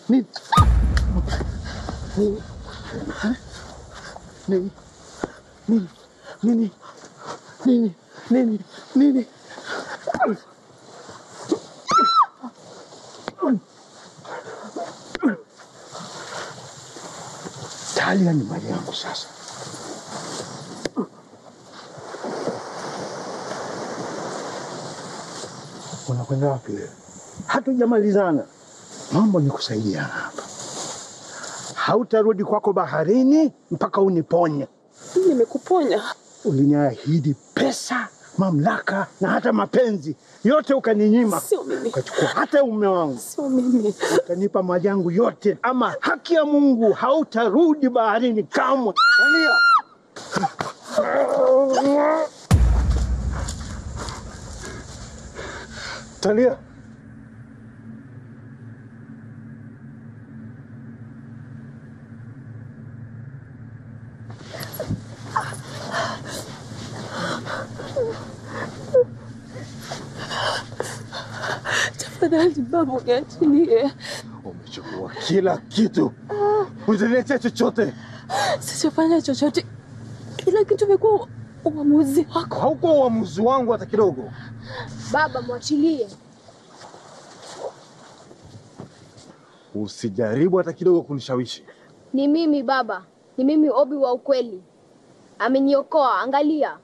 G: Nini? Nini? Nini?
C: Nini? Nini? Nini? Nini? Talia ni mali yangu sasa. Unakwenda wapi leo? Hatujamalizana. Mambo ni kusaidiana hapa. Hautarudi kwako baharini mpaka uniponye.
S: Nimekuponya.
C: Uliniahidi pesa, mamlaka na hata mapenzi. Yote ukaninyima.
S: Sio mimi.
C: Ukachukua hata ume wangu.
S: Sio mimi.
C: Ukanipa mali yangu yote. Ama haki ya Mungu, hautarudi baharini kamwe. Talia. Talia.
S: Tafadhali babu, niachilie.
C: Umechukua kila kitu. Hujaniachia chochote.
S: Sijafanya chochote. Kila kitu imekuwa uamuzi wako.
C: Haukuwa uamuzi wangu hata kidogo.
A: Baba, mwachilie.
C: Usijaribu hata kidogo kunishawishi.
A: Ni mimi baba. Ni mimi Obi wa ukweli. Ameniokoa, angalia.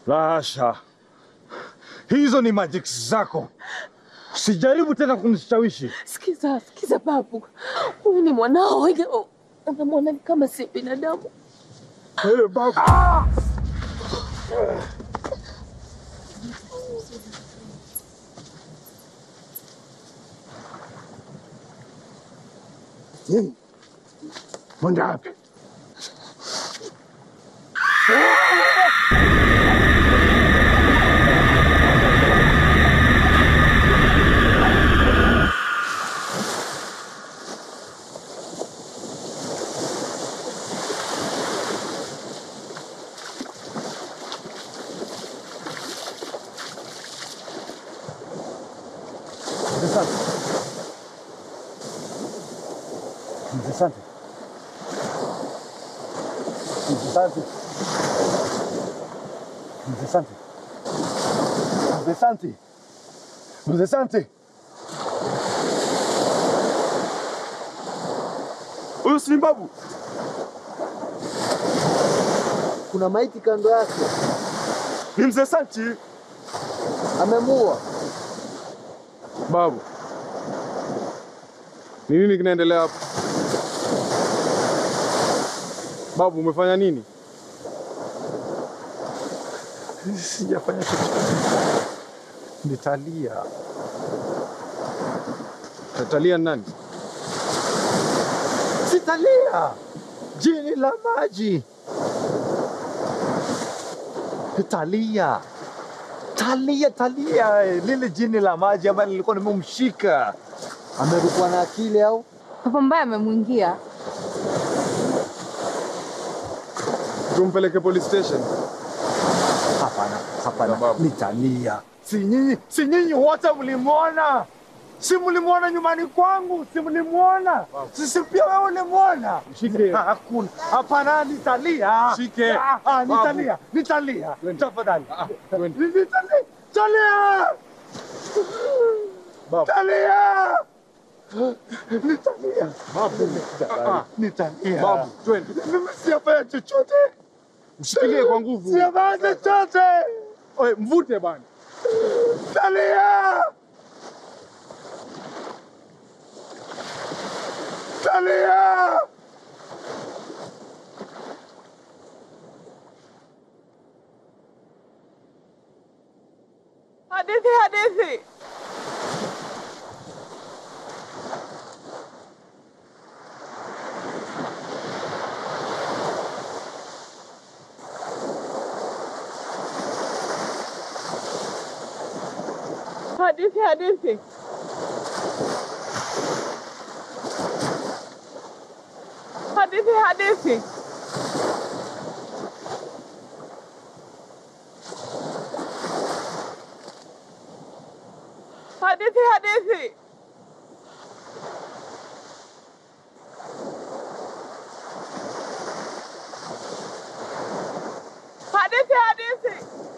C: La hasha. Hizo ni magic zako. Usijaribu tena kunishawishi.
S: Sikiza babu. Huyu ni mwanao. Unamwona kama si binadamu.
C: Hey, babu. Mwenda wapi? Asante. Asante. Asante. Asante. Asante. Huyu si babu.
K: Kuna maiti kando yake.
C: Ni mzee Santi.
K: Amemua.
O: Babu, ni nini kinaendelea hapa? Babu, umefanya nini?
C: Sijafanya chochote. Nitalia.
O: Talia nani?
C: Sitalia. Jini la maji. Talia. Talia. Lile jini la maji ambalo nilikuwa nimemshika.
K: Amerukwa na akili au?
T: Papa mbaya amemwingia.
O: Tumpeleke police station.
C: Hapana. Nitalia. Si nyinyi wote mlimwona. Si mlimwona nyumbani kwangu, si mlimwona. Sisi pia wewe ulimwona.
O: Shike.
C: Hakuna. Hapana, nitalia.
O: Shike.
C: Nitalia. Tafadhali.
O: Talia. Babu.
C: Talia.
O: Nitalia. Babu, twende.
C: Mimi sijafanya chochote.
O: Mshikilie kwa nguvu.
C: Sijafanya chochote.
O: Oe, mvute bana.
C: Talia.
S: Hadithi. Hadithi. Hadithi, hadithi. Hadithi, hadithi.